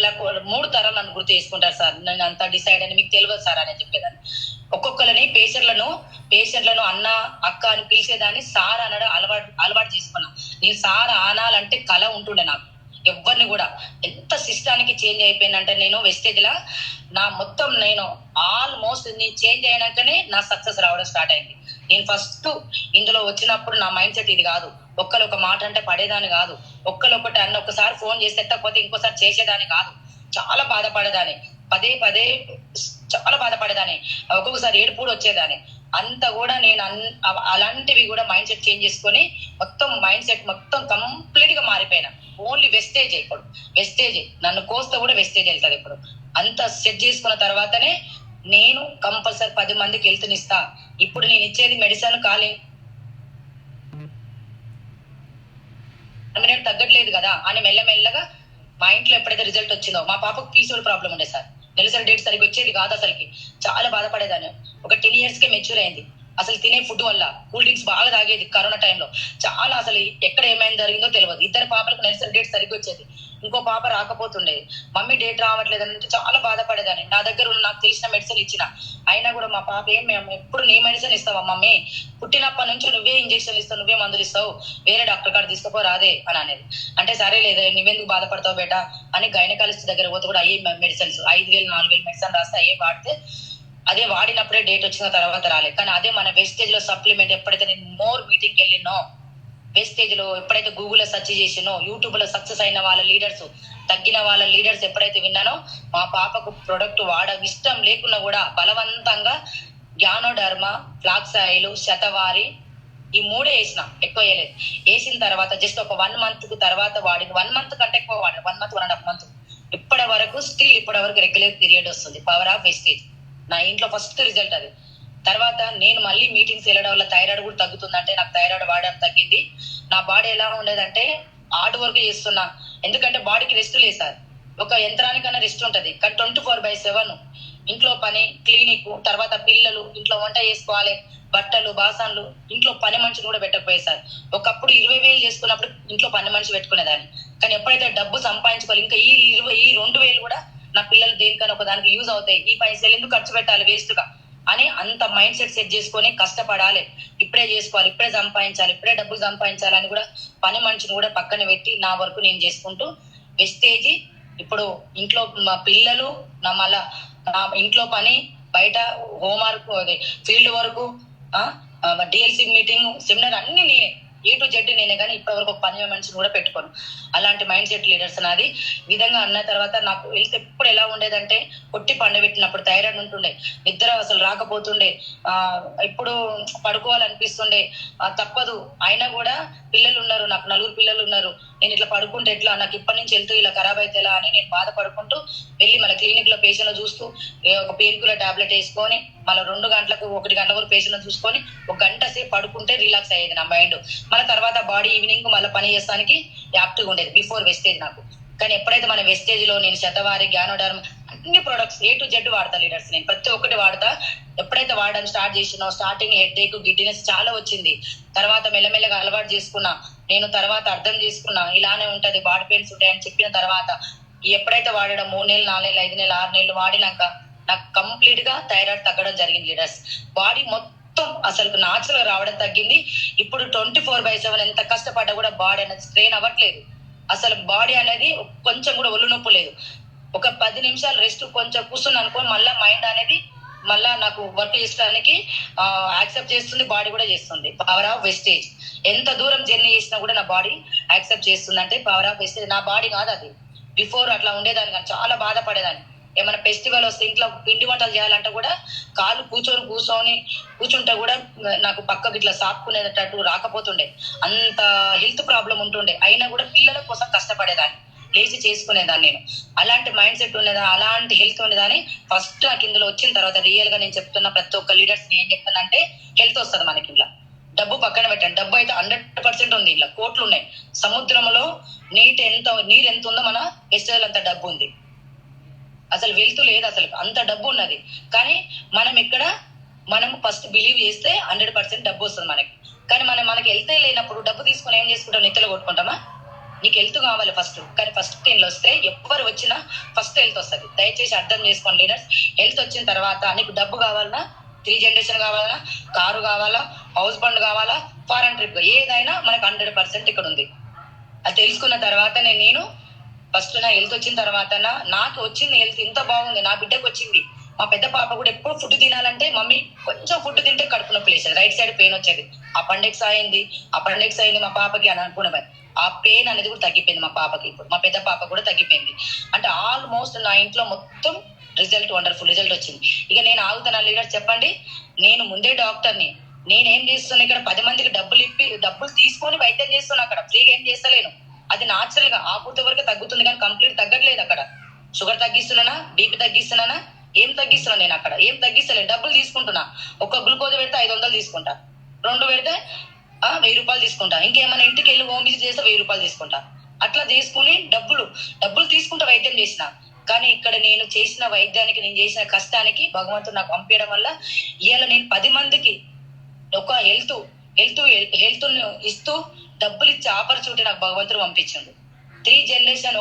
3 తరాలు నన్ను గుర్తు చేసుకుంటారు సార్. నేను అంతా డిసైడ్ అని మీకు తెలియదు సార్ అని చెప్పేదాన్ని. ఒక్కొక్కరిని పేషెంట్లను అన్న అక్క అని పిలిచేదాన్ని సార్ అనడం అలవాటు చేసుకున్నా. నేను సార్ ఆనాలంటే కళ ఉంటుండే నాకు. ఎవరిని కూడా ఎంత సిస్టానికి చేంజ్ అయిపోయినంటే నేను వెస్టేజ్ లా మొత్తం నేను ఆల్మోస్ట్ నేను చేంజ్ అయినాకనే నా సక్సెస్ రావడం స్టార్ట్ అయింది. నేను ఫస్ట్ ఇందులో వచ్చినప్పుడు నా మైండ్ సెట్ ఇది కాదు. ఒక మాట అంటే పడేదాన్ని కాదు, ఒకటి అన్న ఒకసారి ఫోన్ చేసి ఎత్తకపోతే ఇంకోసారి చేసేదాన్ని కాదు. చాలా బాధపడేదాన్ని, పదే చాలా బాధపడేదాన్ని, ఒక్కొక్కసారి ఏడుపు కూడా వచ్చేదాన్ని. అంత కూడా నేను అలాంటివి కూడా మైండ్ సెట్ చేంజ్ చేసుకొని మొత్తం మైండ్ సెట్ మొత్తం కంప్లీట్ గా మారిపోయినా. ఓన్లీ వెస్టేజ్, ఇప్పుడు వెస్టేజ్ నన్ను కోస్తే కూడా వెస్టేజ్ వెళ్తుంది. ఇప్పుడు అంత సెట్ చేసుకున్న తర్వాతనే నేను కంపల్సరీ 10 మందికి వెళ్తునిస్తా. ఇప్పుడు నేను ఇచ్చేది మెడిసిన్ ఖాళీ తగ్గట్లేదు కదా అని మెల్లమెల్లగా మా ఇంట్లో ఎప్పుడైతే రిజల్ట్ వచ్చిందో, మా పాపకు పీసీఓడి ప్రాబ్లం ఉండే సార్, నెలసరి డేట్ సరిగ్గా వచ్చేది కాదు, అసలుకి చాలా బాధపడేదాన్ని. ఒక 10 years కే మెచ్యూర్ అయింది. అసలు తినే ఫుడ్ వల్ల కూల్ డ్రింక్స్ బాగా తాగేది కరోనా టైంలో, చాలా అసలు ఎక్కడ ఏమైనా జరిగిందో తెలియదు. 2 పాపలకు నెలసరి డేట్ సరిగ్గా వచ్చేది, ఇంకో పాప రాకపోతుండేది. మమ్మీ డేట్ రావట్లేదు అంటే చాలా బాధపడేదాన్ని. నా దగ్గర నాకు తెలిసిన మెడిసిన్ ఇచ్చిన, అయినా కూడా మా పాప మేము ఎప్పుడు నీ మెడిసిన్ ఇస్తావా మమ్మీ, పుట్టినప్పటి నుంచి నువ్వే ఇంజక్షన్ ఇస్తావు, నువ్వే మందులు ఇస్తావు, వేరే డాక్టర్ కాడ తీసుకోపో రాదే అని అనేది. అంటే సరే లేదా నువ్వెందుకు బాధపడతావు బేటా అని గైనకాలజిస్ట్ దగ్గర పోతే కూడా అయ్యే మెడిసిన్స్ 5,000 4,000 మెడిసిన్ రాస్తే అయ్యే వాడితే, అదే వాడినప్పుడే డేట్ వచ్చిన తర్వాత రాలేదు. కానీ అదే మన వెస్టేజ్ లో సప్లిమెంట్ ఎప్పుడైతే నేను మోర్ మీటింగ్కి వెళ్ళినో, వెస్టేజ్ లో ఎప్పుడైతే గూగుల్లో సెర్చ్ చేసినో, యూట్యూబ్ లో సక్సెస్ అయిన వాళ్ళ లీడర్స్, తగ్గిన వాళ్ళ లీడర్స్ ఎప్పుడైతే విన్నానో, మా పాపకు ప్రొడక్ట్ ఇష్టం లేకున్నా కూడా బలవంతంగా జ్ఞానోడర్మ, ఫ్లాక్స్ ఆయిల్, శతవారి ఈ 3 వేసిన, ఎక్కువ వేయలేదు. వేసిన తర్వాత జస్ట్ ఒక 1 month తర్వాత వాడింది. 1 month కంటే ఎక్కువ వాడింది, 1 month 1.5 month. ఇప్పటి వరకు రెగ్యులర్ పీరియడ్ వస్తుంది. పవర్ ఆఫ్ వెస్టేజ్ నా ఇంట్లో ఫస్ట్ రిజల్ట్ అది. తర్వాత నేను మళ్ళీ మీటింగ్స్ వెళ్ళడం వల్ల థైరాయిడ్ కూడా తగ్గుతుంది. అంటే నాకు థైరాయిడ్ వాడడం తగ్గింది. నా బాడీ ఎలా ఉండేదంటే హార్డ్ వర్క్ చేస్తున్నా, ఎందుకంటే బాడీకి రెస్ట్ లేదు సార్. ఒక యంత్రానికన్నా రెస్ట్ ఉంటది, కానీ 24/7 ఇంట్లో పని, క్లినిక్, తర్వాత పిల్లలు, ఇంట్లో వంట చేసుకోవాలి, బట్టలు, బాసన్లు, ఇంట్లో పని మనిషిని కూడా పెట్టకపోయే సార్. ఒకప్పుడు 20,000 చేసుకున్నప్పుడు ఇంట్లో పని మనిషి పెట్టుకునేదాన్ని. కానీ ఎప్పుడైతే డబ్బు సంపాదించుకోవాలి, ఇంకా ఈ 2,000 కూడా నా పిల్లలు దేనికైనా ఒక దానికి యూజ్ అవుతాయి, ఈ పైసలు ఎందుకు ఖర్చు పెట్టాలి వేస్ట్ గా అని అంత మైండ్ సెట్ చేసుకొని కష్టపడాలి, ఇప్పుడే చేసుకోవాలి, ఇప్పుడే సంపాదించాలి, ఇప్పుడే డబ్బులు సంపాదించాలి అని కూడా పని మనిషిని కూడా పక్కన పెట్టి నా వరకు నేను చేసుకుంటూ వెస్టేజ్. ఇప్పుడు ఇంట్లో మా పిల్లలు, నా ఇంట్లో పని, బయట homework, field work, DLC meeting, seminar అన్ని నేనే. A to Z నేనే కానీ ఇప్పటివరకు ఒక పని మనిషిని కూడా పెట్టుకోను. అలాంటి మైండ్ సెట్ లీడర్స్ నాది. విధంగా అన్న తర్వాత నాకు హెల్త్ ఎప్పుడు ఎలా ఉండేదంటే కొట్టి పండబెట్టినప్పుడు థైరాయిడ్ ఉంటుండే, నిద్ర అసలు రాకపోతుండే, ఇప్పుడు పడుకోవాలనిపిస్తుండే, తప్పదు. అయినా కూడా పిల్లలు ఉన్నారు, నాకు 4 పిల్లలు ఉన్నారు, నేను ఇట్లా పడుకుంటే ఎట్లా, నాకు ఇప్పటి నుంచి హెల్త్ ఇలా ఖరాబ్ అయితే ఎలా అని నేను బాధపడుకుంటూ వెళ్ళి మన క్లినిక్ లో పేషెంట్ చూస్తూ ఒక పెయిన్ కిల్లర్ టాబ్లెట్ వేసుకొని మళ్ళీ 2 గంటలకు 1 గంట వరకు పేషెంట్ చూసుకొని 1 గంట సేపు పడుకుంటే రిలాక్స్ అయ్యేది నా మైండ్. మళ్ళీ తర్వాత బాడీ ఈవినింగ్ మళ్ళీ పని చేస్తానికి యాక్టివ్గా ఉండేది బిఫోర్ వెస్టేజ్ నాకు. కానీ ఎప్పుడైతే మన వెస్టేజ్ లో నేను శతవారి, గ్యానోడర్మ్ అన్ని ప్రొడక్ట్స్ A to Z వాడతా లీడర్స్. నేను ప్రతి ఒక్కటి వాడతా. ఎప్పుడైతే వాడడం స్టార్ట్ చేసినో స్టార్టింగ్ హెడ్ ఏక్, గిడ్డినెస్ చాలా వచ్చింది. తర్వాత మెల్లమెల్లగా అలవాటు చేసుకున్నా. నేను తర్వాత అర్థం చేసుకున్నా ఇలానే ఉంటది, బాడీ పెయిన్స్ ఉంటాయని చెప్పిన తర్వాత ఎప్పుడైతే వాడడం 3 నెలలు, 4 నెలలు, 5 నెలలు, 6 నెలలు వాడినాక నాకు కంప్లీట్ గా థైరాయిడ్ తగ్గడం జరిగింది లీడర్స్. బాడీ మొత్తం అసలు నాచురల్ గా రావడం తగ్గింది. ఇప్పుడు 24/7 ఎంత కష్టపడ్డా కూడా బాడీ అనేది స్ట్రెయిన్ అవ్వట్లేదు. అసలు బాడీ అనేది కొంచెం కూడా ఒళ్ళు నొప్పి లేదు. ఒక 10 నిమిషాలు రెస్ట్ కొంచెం కూర్చుని అనుకో మళ్ళీ మైండ్ అనేది మళ్ళా నాకు వర్క్ చేసుకోవడానికి యాక్సెప్ట్ చేస్తుంది, బాడీ కూడా చేస్తుంది. Power of wastage. ఎంత దూరం జర్నీ చేసినా కూడా నా బాడీ యాక్సెప్ట్ చేస్తుంది. అంటే పవర్ ఆఫ్ వెస్టేజ్. నా బాడీ కాదు అది. బిఫోర్ అట్లా ఉండేదాన్ని కానీ చాలా బాధపడేదాన్ని. ఏమైనా ఫెస్టివల్ వస్తే ఇంట్లో పిండి వంటలు చేయాలంటే కూడా కాళ్ళు కూర్చుంటే కూడా నాకు పక్కకు ఇట్లా సాపుకునేటట్టు రాకపోతుండే. అంత హెల్త్ ప్రాబ్లం ఉంటుండే. అయినా కూడా పిల్లల కోసం కష్టపడేదాన్ని, లేచి చేసుకునేదాన్ని నేను. అలాంటి మైండ్ సెట్ ఉండేదా, అలాంటి హెల్త్ ఉండేదాన్ని. ఫస్ట్ నాకు ఇందులో వచ్చిన తర్వాత రియల్ గా నేను చెప్తున్న ప్రతి ఒక్క లీడర్స్ ఏం చెప్తున్నా అంటే హెల్త్ వస్తుంది మనకి. ఇలా డబ్బు పక్కన పెట్టండి, డబ్బు అయితే 100% ఉంది. ఇలా కోట్లు ఉన్నాయి. సముద్రంలో నీరు ఎంత ఉందో మన వెస్టేజ్ అంత డబ్బు ఉంది. అసలు వెళ్తూ లేదు, అసలు అంత డబ్బు ఉన్నది. కానీ మనం ఫస్ట్ బిలీవ్ చేస్తే 100% డబ్బు వస్తుంది మనకి. కానీ మనకి వెళ్తే లేనప్పుడు డబ్బు తీసుకుని ఏం చేసుకుంటాం, నెత్తలో కొట్టుకుంటామా? నీకు హెల్త్ కావాలి ఫస్ట్. కానీ ఫస్ట్ దీనిలో వస్తే ఎవ్వరు వచ్చినా ఫస్ట్ హెల్త్ వస్తుంది. దయచేసి అర్థం చేసుకోండి లీడర్స్. హెల్త్ వచ్చిన తర్వాత నీకు డబ్బు కావాలన్నా, 3 జనరేషన్ కావాలా, కారు కావాలా, హౌస్ బండ్ కావాలా, ఫారెన్ ట్రిప్, ఏదైనా మనకు 100% ఇక్కడ ఉంది. అది తెలుసుకున్న తర్వాత నేను ఫస్ట్ నా హెల్త్ వచ్చిన తర్వాత నాకు వచ్చింది హెల్త్ ఇంత బాగుంది. నా బిడ్డకు వచ్చింది. మా పెద్ద పాప కూడా ఎప్పుడు ఫుడ్ తినాలంటే మమ్మీ కొంచెం ఫుడ్ తింటే కడుపు నొప్పి లేచేది, రైట్ సైడ్ పెయిన్ వచ్చేది. అపెండిక్స్ అయింది మా పాపకి అని అనుకునే. ఆ పెయిన్ అనేది కూడా తగ్గిపోయింది మా పాపకి. ఇప్పుడు మా పెద్ద పాప కూడా తగ్గిపోయింది. అంటే ఆల్మోస్ట్ నా ఇంట్లో మొత్తం రిజల్ట్, వండర్ఫుల్ రిజల్ట్ వచ్చింది. ఇక నేను ఆగుతున్నా లీడర్ చెప్పండి. నేను ముందే డాక్టర్ని. నేనేం చేస్తున్నా ఇక్కడ 10 మందికి డబ్బులు తీసుకొని వైద్యం చేస్తున్నా. అక్కడ ఫ్రీగా ఏం చేస్తలేను. అది నాచురల్ గా ఆకుత వరకు తగ్గుతుంది కానీ కంప్లీట్ తగ్గట్లేదు. అక్కడ షుగర్ తగ్గిస్తున్నానా, బీపీ తగ్గిస్తున్నానా, ఏం తగ్గిస్తున్నా? నేను అక్కడ ఏం తగ్గిస్తలేను, డబ్బులు తీసుకుంటున్నా. ఒక గ్లూకోజ్ పెడితే 500 తీసుకుంటా, 2 పెడితే 1000 రూపాయలు తీసుకుంటా. ఇంకేమైనా ఇంటికి వెళ్ళి హోమ్ విజిట్ చేస్తే 1000 రూపాయలు తీసుకుంటా. అట్లా తీసుకుని డబ్బులు తీసుకుంటా వైద్యం చేసిన. కానీ ఇక్కడ నేను చేసిన వైద్యానికి, నేను చేసిన కష్టానికి భగవంతుడు నాకు పంపించడం వల్ల ఇవాళ నేను 10 మందికి ఒక హెల్త్ ఇస్తూ డబ్బులు ఇచ్చే ఆపర్చునిటీ నాకు భగవంతుడు పంపించిండు. 3 జనరేషన్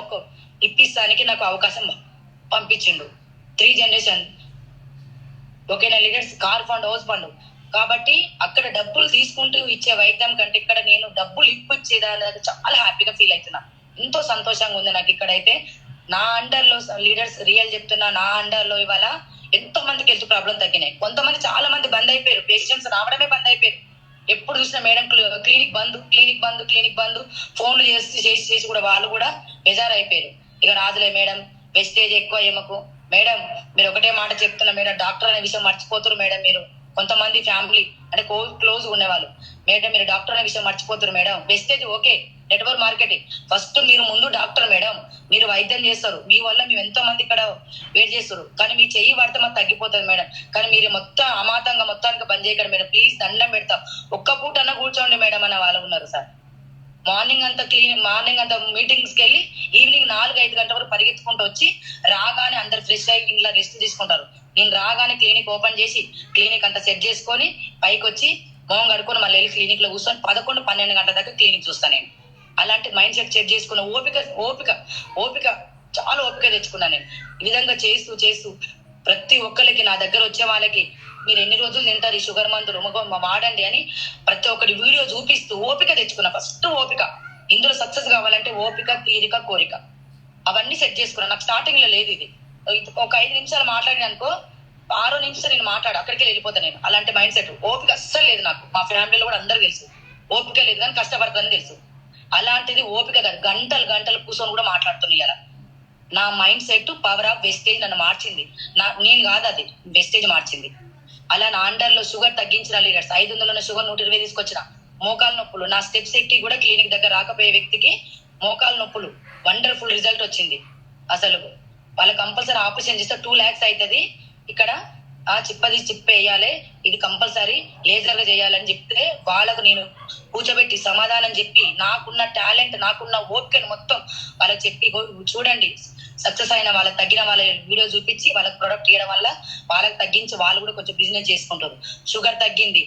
ఇప్పిస్తానికి నాకు అవకాశం పంపించిండు. 3 జనరేషన్. ఓకేనా leaders? Car fund, house fund. కాబట్టి అక్కడ డబ్బులు తీసుకుంటూ ఇచ్చే వైద్యం కంటే ఇక్కడ నేను డబ్బులు ఇప్పించేదాన్ని చాలా హ్యాపీగా ఫీల్ అవుతున్నా. ఎంతో సంతోషంగా ఉంది నాకు. ఇక్కడైతే నా అండర్ లో లీడర్స్ రియల్ చెప్తున్నా, నా అండర్ లో ఇవాళ ఎంతో మందికి హెల్త్ ప్రాబ్లం తగ్గినాయి. కొంతమంది చాలా మంది బంద్ అయిపోయారు, పేషెంట్స్ రావడమే బంద్ అయిపోయారు. ఎప్పుడు చూసినా మేడం క్లినిక్ బంద్ ఫోన్లు చేసి కూడా వాళ్ళు కూడా బెజార్ అయిపోయారు. ఇక రాదులే మేడం, వెస్టేజ్ ఎక్కువ ఏమకు మేడం. మీరు ఒకటే మాట చెప్తున్నా మేడం, డాక్టర్ అనే విషయం మర్చిపోతారు మేడం. మీరు కొంతమంది ఫ్యామిలీ అంటే క్లోజ్ ఉండేవాళ్ళు, మేడం మీరు డాక్టర్ అనే విషయం మర్చిపోతారు madam. Wastage okay, network marketing. First మీరు ముందు డాక్టర్ మేడం, మీరు వైద్యం చేస్తారు. మీ వల్ల మేము ఎంతో మంది ఇక్కడ వెయిట్ చేస్తారు. కానీ మీ చెయ్యి పడితే మాకు తగ్గిపోతుంది మేడం. కానీ మీరు మొత్తం అమాతంగా మొత్తానికి బంద్ చేయకండి మేడం, ప్లీజ్ దండం పెడతాం. ఒక్క పూట అన్న కూర్చోండి మేడం అన్న వాళ్ళు ఉన్నారు సార్. మార్నింగ్ అంతా మీటింగ్స్కి వెళ్ళి ఈవినింగ్ 4-5 గంటల వరకు పరిగెత్తుకుంటూ వచ్చి రాగానే అందరు ఫ్రెష్ అయ్యి ఇంట్లో రెస్ట్ తీసుకుంటారు. నేను రాగానే క్లినిక్ ఓపెన్ చేసి క్లినిక్ అంతా సెట్ చేసుకొని పైకి వచ్చి మొహం కడుక్కొని మళ్ళీ వెళ్ళి క్లినిక్ లో కూర్చొని 11-12 గంటల దాకా క్లినిక్ చూస్తాను నేను. అలాంటి మైండ్ సెట్ చేసుకున్న ఓపిక చాలా ఓపిక తెచ్చుకున్నాను నేను. ఈ విధంగా చేస్తూ ప్రతి ఒక్కరికి, నా దగ్గర వచ్చే వాళ్ళకి, మీరు ఎన్ని రోజులు తింటారు ఈ షుగర్ మందులు వాడండి అని ప్రతి ఒక్కటి వీడియో చూపిస్తూ ఓపిక తెచ్చుకున్నా. ఫస్ట్ ఓపిక. ఇందులో సక్సెస్ కావాలంటే ఓపిక, తీరిక, కోరిక అవన్నీ సెట్ చేసుకున్నా. నాకు స్టార్టింగ్ లో లేదు ఇది. ఒక 5 నిమిషాలు మాట్లాడిన అనుకో, 6వ నిమిషం నేను అక్కడికి వెళ్ళిపోతాను నేను. అలాంటి మైండ్ సెట్, ఓపిక అస్సలు లేదు నాకు. మా ఫ్యామిలీలో కూడా అందరూ తెలుసు. ఓపిక లేదు కానీ కష్టపడుతుందని తెలుసు. అలాంటిది ఓపిక కాదు, గంటలు గంటలు కూర్చొని కూడా మాట్లాడుతుంది. ఇలా నా mind set power of wastage నన్ను మార్చింది. నేను కాదు, అది వెస్టేజ్ మార్చింది. అలా నా అండర్ లో షుగర్ తగ్గించిన లీడర్స్, 500 ఉన్న షుగర్ 120 తీసుకొచ్చిన. మోకాలు నొప్పులు, నా స్టెప్స్ ఎక్కి కూడా క్లినిక్ దగ్గర రాకపోయే వ్యక్తికి మోకాలు నొప్పులు వండర్ఫుల్ రిజల్ట్ వచ్చింది. అసలు వాళ్ళ కంపల్సరీ ఆపరేషన్ చేస్తే 2 lakhs అవుతుంది. ఇక్కడ చిప్పది వేయాలి, ఇది కంపల్సరీ లేజర్ గా చేయాలని చెప్తే వాళ్ళకు నేను కూర్చోబెట్టి సమాధానం చెప్పి నాకున్న టాలెంట్, నాకున్న ఓపికను మొత్తం వాళ్ళకి చెప్పి చూడండి సక్సెస్ అయిన వాళ్ళకి తగ్గిన వాళ్ళ వీడియో చూపించి వాళ్ళకి ప్రొడక్ట్ ఇవ్వడం వల్ల వాళ్ళకి తగ్గించి వాళ్ళు కూడా కొంచెం బిజినెస్ చేసుకుంటారు. షుగర్ తగ్గింది.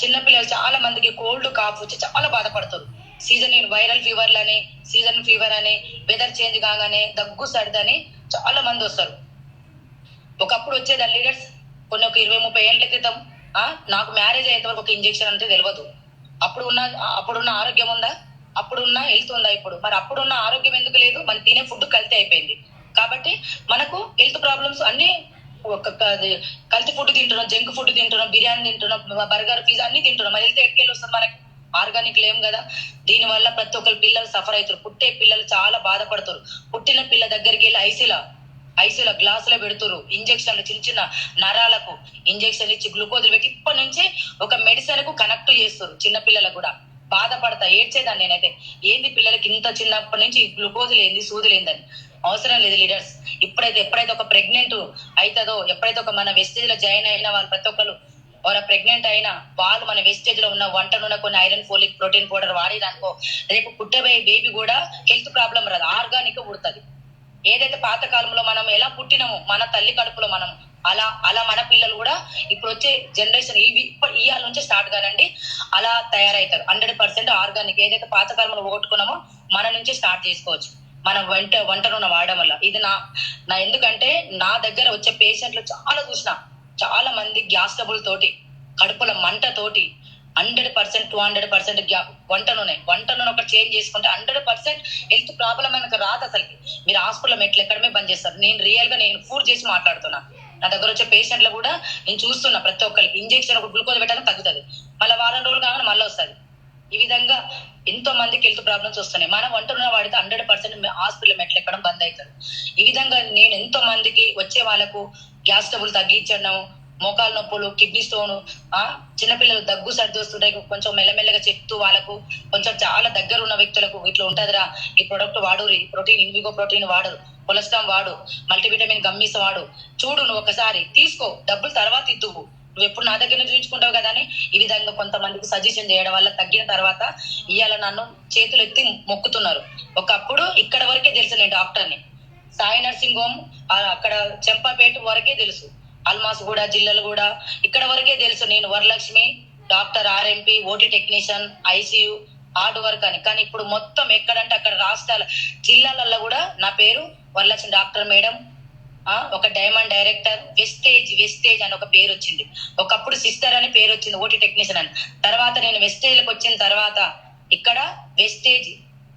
చిన్నపిల్లలు చాలా మందికి కోల్డ్ కాఫ్ వచ్చి చాలా బాధపడతారు. సీజన్ వైరల్ ఫీవర్లు అని, సీజన్ ఫీవర్ అని, వెదర్ చేంజ్ కాగానే దగ్గు సర్దని చాలా మంది వస్తారు. ఒకప్పుడు వచ్చేది లీడర్స్ కొన్ని ఒక 20-30 ఏళ్ల క్రితం నాకు మ్యారేజ్ అయ్యేంత వరకు ఒక ఇంజెక్షన్ అంటే తెలియదు. అప్పుడున్న ఆరోగ్యం ఉందా? అప్పుడున్న హెల్త్ ఉందా ఇప్పుడు? మరి అప్పుడున్న ఆరోగ్యం ఎందుకు లేదు? మనం తినే ఫుడ్ కల్తీ అయిపోయింది కాబట్టి మనకు హెల్త్ ప్రాబ్లమ్స్ అన్ని కల్తీ ఫుడ్ తింటున్నాం, జంక్ ఫుడ్ తింటున్నాం, బిర్యానీ తింటున్నాం, బర్గర్, పిజ్జా అన్ని తింటున్నాం. మరి హెల్త్ ఎక్కడికి వస్తుంది మనకి? ఆర్గానిక్ లేం కదా. దీని వల్ల ప్రతి ఒక్కరు పిల్లలు సఫర్ అవుతారు. పుట్టే పిల్లలు చాలా బాధపడతారు. పుట్టిన పిల్ల దగ్గరికి వెళ్ళి ఐసీలో గ్లాసులో పెడుతురు, ఇంజక్షన్లు చిన్న చిన్న నరాలకు ఇంజక్షన్ ఇచ్చి గ్లూకోజులు పెట్టి ఇప్పటి నుంచి ఒక మెడిసిన్ కు కనెక్ట్ చేస్తారు. చిన్న పిల్లలకు కూడా బాధపడతా, ఏడ్చేదాన్ని నేనైతే. ఏంది పిల్లలకి ఇంత చిన్నప్పటి నుంచి గ్లూకోజులు ఏంది, సూదులు ఏందని అవసరం లేదు లీడర్స్. ఎప్పుడైతే ఒక ప్రెగ్నెంట్ అవుతుందో, ఎప్పుడైతే ఒక మన వెస్టేజ్ లో జాయిన్ అయిన వాళ్ళు ప్రతి ఒక్కరు ప్రెగ్నెంట్ అయినా వాళ్ళు మన వెస్టేజ్ లో ఉన్న వంట నూనె, కొన్ని ఐరన్, ఫోలిక్, ప్రోటీన్ పౌడర్ వాడిరనుకో రేపు పుట్టబోయే బేబీ కూడా హెల్త్ ప్రాబ్లం రాదు, ఆర్గానిక్ పుడుతుంది. ఏదైతే పాత కాలంలో మనం ఎలా పుట్టినామో మన తల్లి కడుపులో మనం అలా మన పిల్లలు కూడా ఇప్పుడు వచ్చే జనరేషన్ ఇవాళ నుంచి స్టార్ట్ కానండి అలా తయారవుతారు. 100% ఆర్గానిక్. ఏదైతే పాత కాలంలో పోగొట్టుకున్నామో మన నుంచి స్టార్ట్ చేసుకోవచ్చు మనం వంట నూనె వాడడం వల్ల. ఇది నా ఎందుకంటే నా దగ్గర వచ్చే పేషెంట్లు చాలా చూసిన, చాలా మంది గ్యాస్ ట్రబుల్ తోటి, కడుపుల మంట తోటి 100% 200% వంట నూనె ఒకటి చేంజ్ చేసుకుంటే 100% హెల్త్ ప్రాబ్లం మనకు రాదు. అసలుకి మీరు హాస్పిటల్ మెట్లు ఎక్కడమే బంద్ చేస్తారు. నేను రియల్ గా ప్రూవ్ చేసి మాట్లాడుతున్నా. నా దగ్గర వచ్చే పేషెంట్లు కూడా నేను చూస్తున్నా, ప్రతి ఒక్కరికి ఇంజెక్షన్ ఒక గ్లూకోజ్ పెట్టాలని తగ్గుతుంది, మళ్ళీ వారం రోజులు కాగానే మళ్ళీ వస్తుంది. ఈ విధంగా ఎంతో మందికి హెల్త్ ప్రాబ్లమ్స్ వస్తున్నాయి. మనం వంట నూనె వాడితే 100% హాస్పిటల్ మెట్లు ఎక్కడం బంద్ అవుతుంది. ఈ విధంగా నేను ఎంతో మందికి వచ్చే వాళ్ళకు గ్యాస్ ట్రబుల్ తగ్గించడం, మోకాలు నొప్పులు, కిడ్నీ స్టోన్, చిన్నపిల్లలు దగ్గు సర్ది వస్తుంటాయి, కొంచెం మెల్లమెల్లగా చెప్తూ వాళ్ళకు కొంచెం చాలా దగ్గర ఉన్న వ్యక్తులకు ఇట్లా ఉంటదిరా, ఈ ప్రొడక్ట్ వాడు, ప్రోటీన్ ఇన్విగో ప్రోటీన్ వాడు, కొలెస్ట్రాల్ వాడు, మల్టీవిటమిన్ గమ్మీస్ వాడు, చూడు నువ్వు ఒకసారి తీసుకో, డబ్బులు తర్వాత ఇద్దువు, నువ్వు ఎప్పుడు నా దగ్గర చూపించుకుంటావు కదా అని ఈ విధంగా కొంతమందికి సజెషన్ చేయడం వల్ల తగ్గిన తర్వాత ఇవాళ నన్ను చేతులు ఎత్తి మొక్కుతున్నారు. ఒకప్పుడు ఇక్కడ వరకే తెలుసు నేను డాక్టర్ని, సాయి నర్సింగ్ హోమ్ అక్కడ చెంపాపేట వరకే తెలుసు, అల్మాస్ కూడా, జిల్లాలు కూడా ఇక్కడ వరకే తెలుసు నేను Varalakshmi doctor, RMP, OT technician, ICU, hard work అని. కానీ ఇప్పుడు మొత్తం ఎక్కడంటే అక్కడ రాష్ట్రాల జిల్లాలలో కూడా నా పేరు వరలక్ష్మి డాక్టర్ మేడం, ఒక డైమండ్ డైరెక్టర్, వెస్టేజ్ అని ఒక పేరు వచ్చింది. ఒకప్పుడు సిస్టర్ అని పేరు వచ్చింది, ఓటీ టెక్నీషియన్ అని. తర్వాత నేను వెస్టేజ్లకు వచ్చిన తర్వాత ఇక్కడ వెస్టేజ్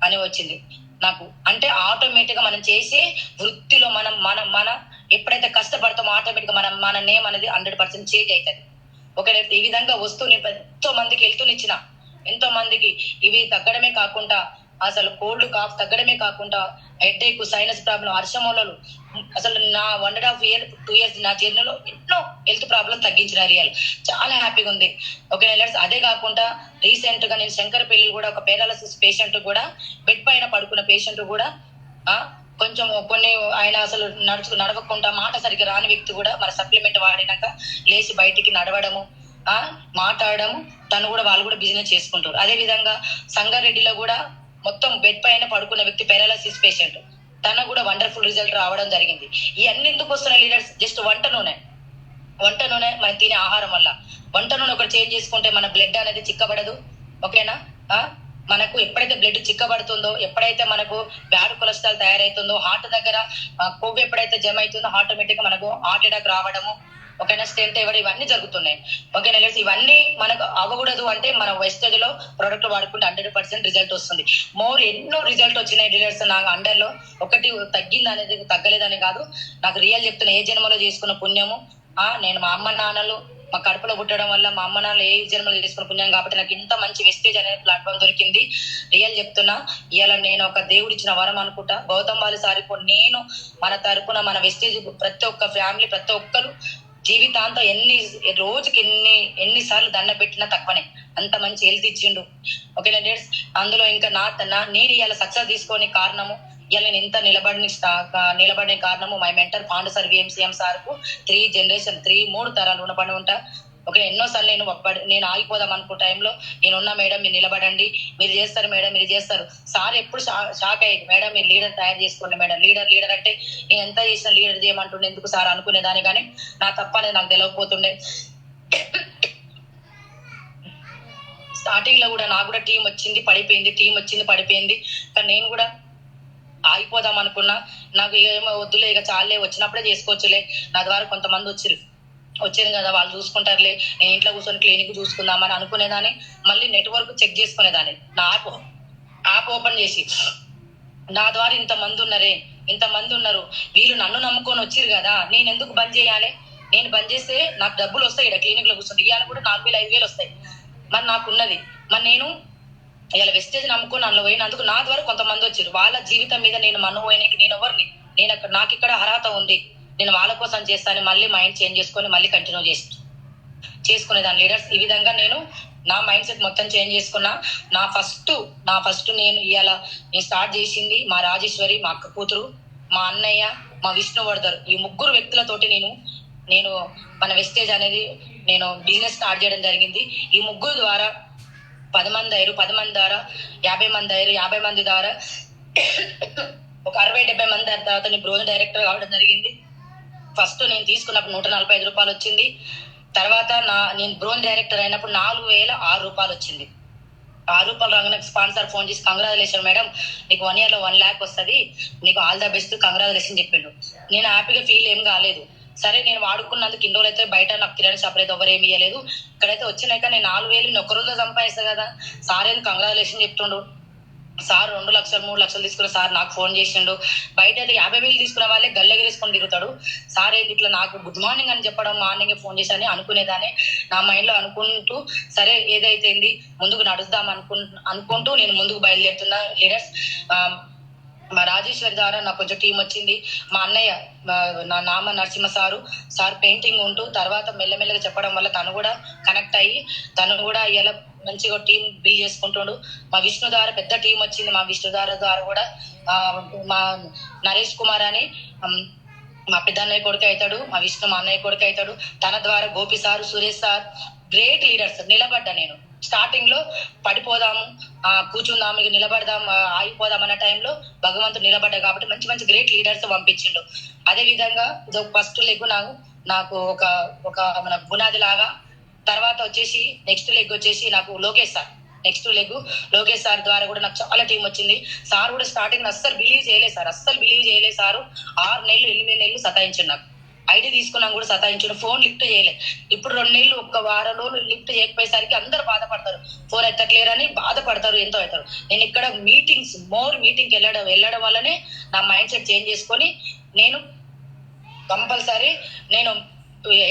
అని వచ్చింది నాకు. అంటే ఆటోమేటిక్ గా మనం చేసే వృత్తిలో మన ఎప్పుడైతే కష్టపడతామో ఆటోమేటిక్ గా మన నేమ్ అనేది 100% చేంజ్ అవుతుంది. ఒకవేళ ఈ విధంగా వస్తూ ఎంతో మందికి వెళ్తూనిచ్చిన, ఎంతో మందికి ఇవి తగ్గడమే కాకుండా అసలు కోల్డ్ కాఫ్ తగ్గడమే కాకుండా హెడ్ఏక్, సైనస్ ప్రాబ్లం, హర్షమూలలు, అసలు నా 1.5 year 2 years నా జర్నీలో ఎన్నో హెల్త్ ప్రాబ్లం తగ్గించిన రియల్ చాలా హ్యాపీగా ఉంది. ఓకే లీడర్స్, అదే కాకుండా రీసెంట్ గా నేను శంకరపల్లి కూడా ఒక పేరాలసిస్ పేషెంట్ కూడా, బెడ్ పైన పడుకున్న పేషెంట్ కూడా కొంచెం కొన్ని ఆయన అసలు నడవకుండా మాట సరిగ్గా రాని వ్యక్తి కూడా మన సప్లిమెంట్ వాడినాక లేచి బయటికి నడవడము, మాట్లాడము, వాళ్ళు కూడా బిజినెస్ చేసుకుంటారు. అదే విధంగా సంగారెడ్డిలో కూడా మొత్తం బెడ్ పైన పడుకున్న వ్యక్తి పారాలసిస్ పేషెంట్, తనకు కూడా వండర్ఫుల్ రిజల్ట్ రావడం జరిగింది. ఇవన్నీ ఎందుకు వస్తున్నాయి లీడర్స్? జస్ట్ వంట నూనె మనం తినే ఆహారం వల్ల. వంట నూనె ఒకటి చేంజ్ చేసుకుంటే మన బ్లడ్ అనేది చిక్కబడదు. ఓకేనా? మనకు ఎప్పుడైతే బ్లడ్ చిక్కబడుతుందో, ఎప్పుడైతే మనకు బ్యాడ్ కొలెస్ట్రాల్ తయారైతుందో, హార్ట్ దగ్గర కొవ్వు ఎప్పుడైతే జమ అవుతుందో ఆటోమేటిక్ గా మనకు హార్ట్ అటాక్ రావడము, ఓకేనా, స్టెంట్ ఇవ్వడం, ఇవన్నీ జరుగుతున్నాయి. ఓకేనా లీడర్స్, ఇవన్నీ మనకు అవ్వకూడదు అంటే మన వెస్టేజ్ లో ప్రొడక్ట్ వాడుకుంటే 100% రిజల్ట్ వస్తుంది. ఎన్నో రిజల్ట్ వచ్చినాయి లీడర్స్ నాకు అండర్ లో. ఒకటి తగ్గింది అనేది తగ్గలేదని కాదు, నాకు రియల్ చెప్తున్నా, ఏ జన్మలో చేసుకున్న పుణ్యము. నేను మా అమ్మ నాన్నలు, మా కడుపులో పుట్టడం వల్ల మా అమ్మ నాన్న ఏ జన్మలు చేసుకుని పుణ్యం కాబట్టి నాకు ఇంత మంచి వెస్టేజ్ అనే ప్లాట్ఫామ్ దొరికింది. రియల్ చెప్తున్నా, ఇలా నేను ఒక దేవుడిచ్చిన వరం అనుకుంటా. గౌతమ్ బాలి సారికి నేను మన తరపున మన వెస్టేజ్ ప్రతి ఒక్క ఫ్యామిలీ ప్రతి ఒక్కరు జీవితాంతం రోజుకి ఎన్నిసార్లు దండ పెట్టినా తక్కువనే. అంత మంచి హెల్త్ ఇచ్చిండు. ఓకేనా లీడర్స్, అందులో ఇంకా నేను ఇవాళ సక్సెస్ తీసుకొని కారణము, ఇవాళ నేను ఇంత నిలబడిన కారణము మై మెంటర్ పాండు సార్ విఎంసీఎం సార్కు 3 జనరేషన్ 3 తరాలు రుణపడి ఉంటా. ఓకే, ఎన్నోసార్లు నేను ఆగిపోదాం అనుకున్న టైంలో నేనున్నా మేడం మీరు నిలబడండి, మీరు చేస్తారు మేడం మీరు చేస్తారు. సార్ ఎప్పుడు షాక్ అయ్యేది, మేడం మీరు లీడర్ తయారు చేసుకోండి మేడం. లీడర్ అంటే నేను ఎంత చేసిన లీడర్ చేయమంటుండే ఎందుకు సార్ అనుకునేదాన్ని, కానీ నా తప్ప అనేది నాకు తెలియకపోతుండే. స్టార్టింగ్ లో కూడా నాకు కూడా టీం వచ్చింది పడిపోయింది. కానీ నేను కూడా ఆగిపోదాం అనుకున్నా. నాకు ఏమో వద్దులే, ఇక చాలే, వచ్చినప్పుడే చేసుకోవచ్చులే. నా ద్వారా కొంతమంది వచ్చారు కదా, వాళ్ళు చూసుకుంటారులే, నేను ఇంట్లో కూర్చొని క్లినిక్ చూసుకుందామని అనుకునేదాన్ని. మళ్ళీ నెట్వర్క్ చెక్ చేసుకునేదాన్ని. నా యాప్ ఓపెన్ చేసి నా ద్వారా ఇంతమంది ఉన్నారు, వీళ్ళు నన్ను నమ్ముకొని వచ్చిరు కదా, నేను ఎందుకు బంద్ చేయాలి? నేను బంద్ చేస్తే నాకు డబ్బులు వస్తాయి, ఇక్కడ క్లినిక్ లో కూర్చుంటే ఇవాళ కూడా 4,000-5,000 వస్తాయి. మరి నాకున్నది, మరి నేను ఇలా వెస్టేజ్ నమ్ముకొని అందులో పోయినందుకు నా ద్వారా కొంతమంది వచ్చారు. వాళ్ళ జీవితం మీద నేను పోయినాకి నేను ఎవరిని, నాకు ఇక్కడ అర్హత ఉంది, నేను వాళ్ళ కోసం చేస్తాను. మళ్ళీ మైండ్ చేంజ్ చేసుకొని మళ్ళీ కంటిన్యూ చేసుకునేదాన్ని లీడర్స్. ఈ విధంగా నేను నా మైండ్ సెట్ మొత్తం చేంజ్ చేసుకున్నా. నా ఫస్ట్ నేను స్టార్ట్ చేసింది మా రాజేశ్వరి, మా అక్క కూతురు, మా అన్నయ్య, మా విష్ణువర్ధర్, ఈ 3 వ్యక్తులతోటి నేను మన వెస్టేజ్ అనేది నేను బిజినెస్ స్టార్ట్ చేయడం జరిగింది. ఈ 3 ద్వారా 10 మంది అయ్యారు, 10 మంది ద్వారా 50 మంది అయ్యారు, 50 మంది ద్వారా ఒక 60-70 మంది తర్వాత నేను బ్రోన్ డైరెక్టర్ కావడం జరిగింది. ఫస్ట్ నేను తీసుకున్నప్పుడు 145 రూపాయలు వచ్చింది. తర్వాత నేను బ్రోన్ డైరెక్టర్ అయినప్పుడు 4,006 రూపాయలు వచ్చింది. 6 రూపాయలు రాగానే స్పాన్సర్ ఫోన్ చేసి కంగ్రాచులేషన్ మేడం, నీకు 1 year లో 1 lakh వస్తుంది, నీకు ఆల్ ద బెస్ట్ కంగ్రాచులేషన్ చెప్పిండు. నేను హ్యాపీగా ఫీల్ ఏం కాలేదు. సరే, నేను వాడుకున్నందుకు ఇన్ని రోజులు అయితే బయట నాకు కిరాణా షాప్ అయితే ఎవరేమి ఇవ్వలేదు, ఇక్కడైతే వచ్చినాక నేను 4,000 ఒక్క రోజులో సంపాదిస్తాను కదా, సార్ ఏం కంగ్రాచులేషన్ చెప్తుండు. సార్ 2 లక్షలు 3 లక్షలు తీసుకున్న సార్ నాకు ఫోన్ చేసిండు. బయట అయితే 50,000 తీసుకున్న వాళ్ళే గల్లెగిరేసుకొని తిరుగుతాడు. సార్ ఏంటి ఇట్లా నాకు గుడ్ మార్నింగ్ అని చెప్పడం, మార్నింగ్ ఫోన్ చేశాని అనుకునేదాన్ని. నా మైండ్ లో అనుకుంటూ సరే ఏదైతే ముందుకు నడుద్దాం అనుకుంటూ నేను ముందుకు బయలుదేరుతున్నా లీడర్స్. మా రాజేశ్వరి ద్వారా నాకు కొంచెం టీం వచ్చింది. మా అన్నయ్య నా నామ నరసింహ సార్ పెయింటింగ్ ఉంటూ తర్వాత మెల్లమెల్లగా చెప్పడం వల్ల తను కూడా కనెక్ట్ అయ్యి తను కూడా ఇలా మంచిగా టీం బిల్డ్ చేసుకుంటుండు. మా విష్ణు ద్వారా పెద్ద టీం వచ్చింది. మా విష్ణు ద్వారా కూడా మా నరేష్ కుమార్ అని మా పెద్ద అన్నయ్య కొడుకు అవుతాడు, మా విష్ణు మా అన్నయ్య కొడుకు అవుతాడు. తన ద్వారా Gopi sir, Suresh sir, great leaders. నిలబడ్డా నేను స్టార్టింగ్ లో పడిపోదాము, కూర్చుందాము, ఇక నిలబడదాం, ఆగిపోదాం అన్న టైంలో భగవంతుడు నిలబడ్డా కాబట్టి మంచి మంచి గ్రేట్ లీడర్స్ పంపించిండు. అదే విధంగా ఇది ఫస్ట్ లెగ్ నాకు ఒక మన బునాది లాగా. తర్వాత వచ్చేసి నెక్స్ట్ లెగ్ వచ్చేసి నాకు లోకేష్ సార్ ద్వారా కూడా నాకు చాలా టీం వచ్చింది. సార్ కూడా స్టార్టింగ్ అస్సలు బిలీవ్ చేయలేదు సార్. 6 నెలలు 8 నెలలు సతాయించండి. నాకు ఐడి తీసుకున్నాం కూడా సతాయించండు. ఫోన్ లిఫ్ట్ చేయలేదు. ఇప్పుడు 2 నెలలు 1 వారం రోజులు లిఫ్ట్ చేయకపోయేసరికి అందరు బాధపడతారు, ఫోన్ ఎత్తట్లేరు అని బాధపడతారు, ఎంతో అవుతారు. నేను ఇక్కడ మీటింగ్కి వెళ్ళడం వల్లనే నా మైండ్ సెట్ చేంజ్ చేసుకొని నేను కంపల్సరీ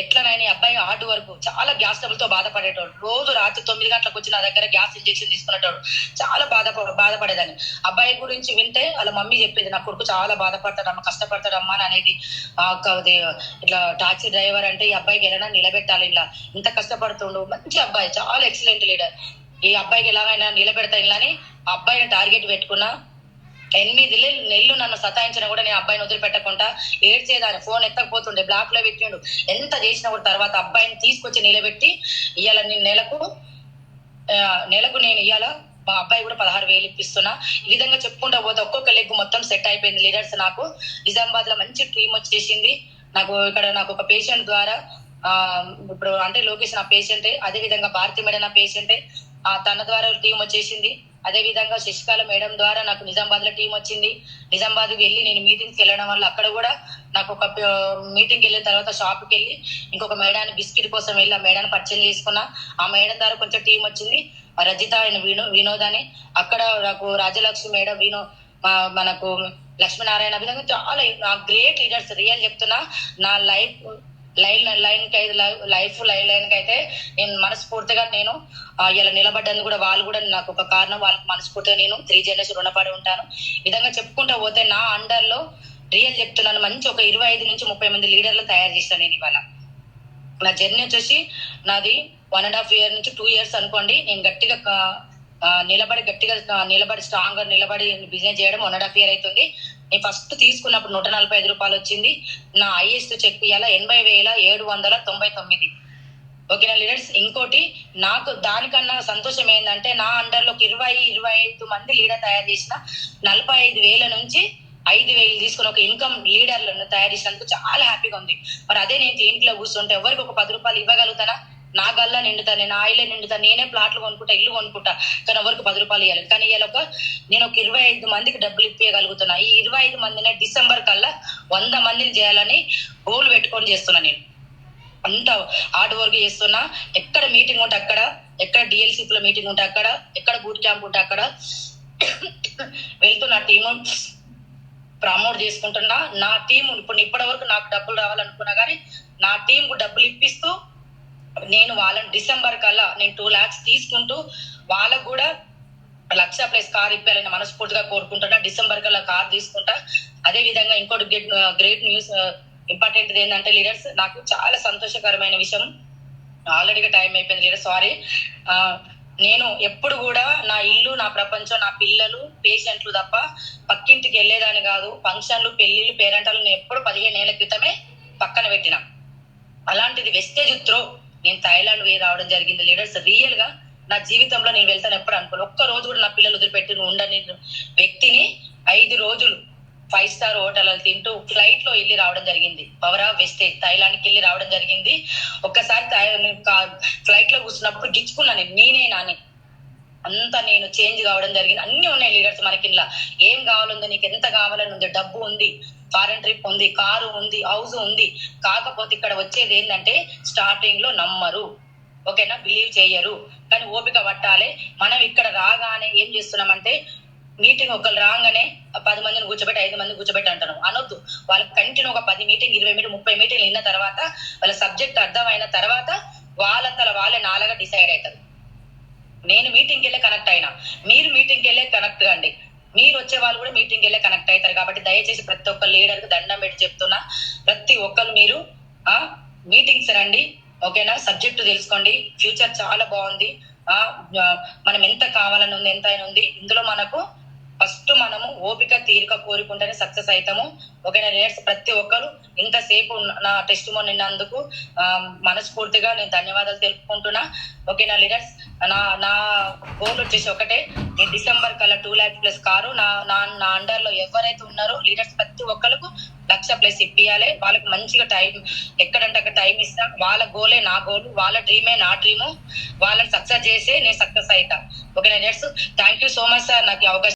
ఎట్లనైనా అబ్బాయి హార్డ్ వరకు చాలా గ్యాస్ ట్రబుల్ తో బాధపడేటోడు. రోజు రాత్రి 9 గంటలకు వచ్చి నా దగ్గర గ్యాస్ ఇంజెక్షన్ తీసుకునేటోడు. చాలా బాధపడేదాన్ని. అబ్బాయి గురించి వింటే వాళ్ళ మమ్మీ చెప్పేది, నా కొడుకు చాలా బాధపడతాడమ్మా, కష్టపడతాడమ్మా అని అనేది. ఇట్లా టాక్సీ డ్రైవర్ అంటే ఈ అబ్బాయికి ఎలా నిలబెట్టాలి, ఇలా ఇంత కష్టపడుతుండు, మంచి అబ్బాయి, చాలా ఎక్సలెంట్ లీడర్. ఈ అబ్బాయికి ఎలాగైనా నిలబెడతా ఇలా అని అబ్బాయిని టార్గెట్ పెట్టుకున్నా. 8 నెలలు నన్ను సతాయించినా కూడా నేను అబ్బాయిని వదిలిపెట్టకుండా ఏడ్చేదాన్ని. ఫోన్ ఎత్తకపోతుండే, బ్లాక్ లో పెట్టిండు. ఎంత చేసినా కూడా తర్వాత అబ్బాయిని తీసుకొచ్చి నిలబెట్టి ఇవాళ నేను నెలకు నేను ఇవాళ మా అబ్బాయి కూడా 16,000 ఇప్పిస్తున్నా. ఈ విధంగా చెప్పుకుంటా పోతే ఒక్కొక్క లెగ్ మొత్తం సెట్ అయిపోయింది లీడర్స్. నాకు నిజామాబాద్ లో మంచి టీం వచ్చేసింది. నాకు ఒక పేషెంట్ ద్వారా ఇప్పుడు అంటే లోకేష్ నా పేషెంటే, అదే విధంగా భారతి మేడం నా పేషెంటే, తన ద్వారా టీం వచ్చేసింది. అదే విధంగా శశికళ మేడం ద్వారా నాకు నిజామాబాద్ లో టీం వచ్చింది. నిజామాబాద్ వెళ్ళి నేను మీటింగ్కి వెళ్ళడం వల్ల అక్కడ కూడా నాకు ఒక మీటింగ్కి వెళ్ళిన తర్వాత షాప్కి వెళ్ళి ఇంకొక మేడాన్ని బిస్కెట్ కోసం వెళ్ళి ఆ మేడాన్ని పరిచయం చేసుకున్నా. ఆ మేడం ద్వారా కొంచెం టీం వచ్చింది. రజిత అండ్ వినోద్ అని. అక్కడ నాకు రాజలక్ష్మి మేడం, మనకు లక్ష్మీనారాయణ విధంగా చాలా గ్రేట్ లీడర్స్. రియల్ చెప్తున్నా, నా లైఫ్ లైన్ కి అయితే లైన్ కి అయితే నేను మనస్ఫూర్తిగా నేను ఇలా నిలబడ్డానికి కూడా వాళ్ళు కూడా నాకు ఒక కారణం. వాళ్ళకి మనస్ఫూర్తిగా నేను 3 జనరేషన్ రుణపడి ఉంటాను. ఈ విధంగా చెప్పుకుంటా పోతే నా అండర్ లో రియల్ చెప్తున్నాను, మంచి ఒక 25 నుంచి 30 మంది లీడర్లు తయారు చేస్తాను నేను ఇవాళ. నా జర్నీ వచ్చేసి నాది 1.5 year నుంచి 2 years అనుకోండి. నేను గట్టిగా నిలబడి స్ట్రాంగ్ గా నిలబడి బిజినెస్ చేయడం 1.5 year అవుతుంది. నేను ఫస్ట్ తీసుకున్నప్పుడు 145 రూపాయలు వచ్చింది. నా హైయెస్ట్ చెక్ ఇవాళ 80,799. ఓకేనా లీడర్స్. ఇంకోటి నాకు దానికన్నా సంతోషం ఏంటంటే నా అండర్ లో 25 మంది లీడర్ తయారు చేసిన 45,000 నుంచి 5,000 తీసుకుని ఒక ఇన్కమ్ లీడర్లను తయారు చేసినందుకు చాలా హ్యాపీగా ఉంది. మరి అదే నేను ఇంట్లో కూర్చుంటే ఎవరికి ఒక 10 రూపాయలు ఇవ్వగలుగుతానా? నా గల్లా నిండుతా, నేను ఆయిలే నిండుతా, నేనే ప్లాట్లు కొనుక్కుంటా, ఇల్లు కొనుక్కుంటా, కానీ ఎవరికి 10 రూపాయలు ఇవ్వాలి. కానీ ఇవాళ నేను ఒక 25 మందికి డబ్బులు ఇప్పగలుగుతున్నా. ఈ 25 మందిని డిసెంబర్ కల్లా 100 మందిని చేయాలని గోల్ పెట్టుకొని చేస్తున్నా. నేను అంత హార్డ్ వర్క్ చేస్తున్నా. ఎక్కడ మీటింగ్ ఉంటే అక్కడ, ఎక్కడ డిఎల్సీ లో మీటింగ్ ఉంటే అక్కడ, ఎక్కడ బూట్ క్యాంప్ ఉంటే అక్కడ వెళ్తున్నా. టీము ప్రమోట్ చేసుకుంటున్నా. నా టీం ఇప్పుడు ఇప్పటి వరకు నాకు డబ్బులు రావాలనుకున్నా కానీ నా టీం కు డబ్బులు ఇప్పిస్తూ నేను వాళ్ళని డిసెంబర్ కల్లా నేను 2 lakhs తీసుకుంటూ వాళ్ళకు కూడా 1,00,000+ కార్ ఇప్పాలని మనస్ఫూర్తిగా కోరుకుంటున్నా. డిసెంబర్ కల్లా కార్ తీసుకుంటా. అదే విధంగా ఇంకోటి గ్రేట్ న్యూస్ ఇంపార్టెంట్ ఏంటంటే లీడర్స్, నాకు చాలా సంతోషకరమైన విషయం. ఆల్రెడీగా టైం అయిపోయింది లీడర్, సారీ. నేను ఎప్పుడు కూడా నా ఇల్లు, నా ప్రపంచం, నా పిల్లలు, పేషెంట్లు తప్ప పక్కింటికి వెళ్ళేదాన్ని కాదు. ఫంక్షన్లు, పెళ్లిళ్ళు, పేరెంటాలు నేను ఎప్పుడు 15 ఏళ్ల క్రితమే పక్కన పెట్టిన. అలాంటిది వెస్టేజ్ త్రో నేను థాయిలాండ్ పోయి రావడం జరిగింది లీడర్స్. రియల్ గా నా జీవితంలో నేను వెళ్తాను ఎప్పుడు అనుకోను. ఒక్క రోజు కూడా నా పిల్లలు వదిలిపెట్టి ఉండని వ్యక్తిని 5 రోజులు 5 star హోటల్ తింటూ ఫ్లైట్ లో వెళ్ళి రావడం జరిగింది. పవర్ ఆఫ్ వెస్టేజ్ థాయిలాండ్ కి వెళ్ళి రావడం జరిగింది. ఒక్కసారి ఫ్లైట్ లో కూర్చున్నప్పుడు గిచ్చుకున్నాను నేనేనా అని. అంతా నేను చేంజ్ కావడం జరిగింది. అన్ని ఉన్నాయి లీడర్స్ మనకి. ఇలా ఏం కావాలందో, నీకు ఎంత కావాలని ఉంది, డబ్బు ఉంది, ఫారెన్ ట్రిప్ ఉంది, కారు ఉంది, హౌస్ ఉంది. కాకపోతే ఇక్కడ వచ్చేది ఏంటంటే స్టార్టింగ్ లో నమ్మరు, ఓకేనా, బిలీవ్ చేయరు. కానీ ఓపిక పట్టాలి. మనం ఇక్కడ రాగానే ఏం చేస్తున్నామంటే మీటింగ్ ఒకళ్ళు రాగానే 10 మందిని కూర్చోబెట్టి 5 మందిని కూర్చోబెట్టి అంటాను. అనొద్దు. వాళ్ళకి కంటిన్యూ ఒక 10 మీటింగ్, 20 మీటింగ్, 30 మీటింగ్లు విన్న తర్వాత వాళ్ళ సబ్జెక్ట్ అర్థమైన తర్వాత వాళ్ళంతలా వాళ్ళే నాలుగా డిసైడ్ అవుతారు. నేను మీటింగ్కి వెళ్ళే కనెక్ట్ అయినా, మీరు మీటింగ్కి వెళ్ళే కనెక్ట్ కండి. మీరు వచ్చే వాళ్ళు కూడా మీటింగ్కి వెళ్ళే కనెక్ట్ అవుతారు. కాబట్టి దయచేసి ప్రతి ఒక్క లీడర్ కి దండం పెట్టి చెప్తున్నా, ప్రతి ఒక్కరు మీరు మీటింగ్స్ రండి, ఓకేనా. సబ్జెక్టు తెలుసుకోండి. ఫ్యూచర్ చాలా బాగుంది. మనం ఎంత కావాలని ఉంది, ఎంత అయినా ఉంది. ఇందులో మనకు ఫస్ట్ మనము ఓపిక తీరిక కోరుకుంటేనే సక్సెస్ అవుతాము, ఓకేనా లీడర్స్. ప్రతి ఒక్కరు ఇంతసేపు నా టెస్టిమోనీ విన్నందుకు మనస్ఫూర్తిగా నేను ధన్యవాదాలు తెలుపుకుంటున్నా, ఓకేనా లీడర్స్. నా గోల్ వచ్చేసి ఒకటే, నేను డిసెంబర్ కల్లా 2 lakhs+ కారు నా అండర్ లో ఎవరైతే ఉన్నారో లీడర్స్ ప్రతి ఒక్కరికి 1,00,000+ ఇప్పియాలి. వాళ్ళకి మంచిగా టైం ఎక్కడంటే అక్కడ టైం ఇస్తా. వాళ్ళ గోలే నా గోలు, వాళ్ళ డ్రీమే నా డ్రీము. వాళ్ళని సక్సెస్ చేసి నేను సక్సెస్ అవుతా, ఓకేనా leaders. Thank you so much sir నాకు అవకాశం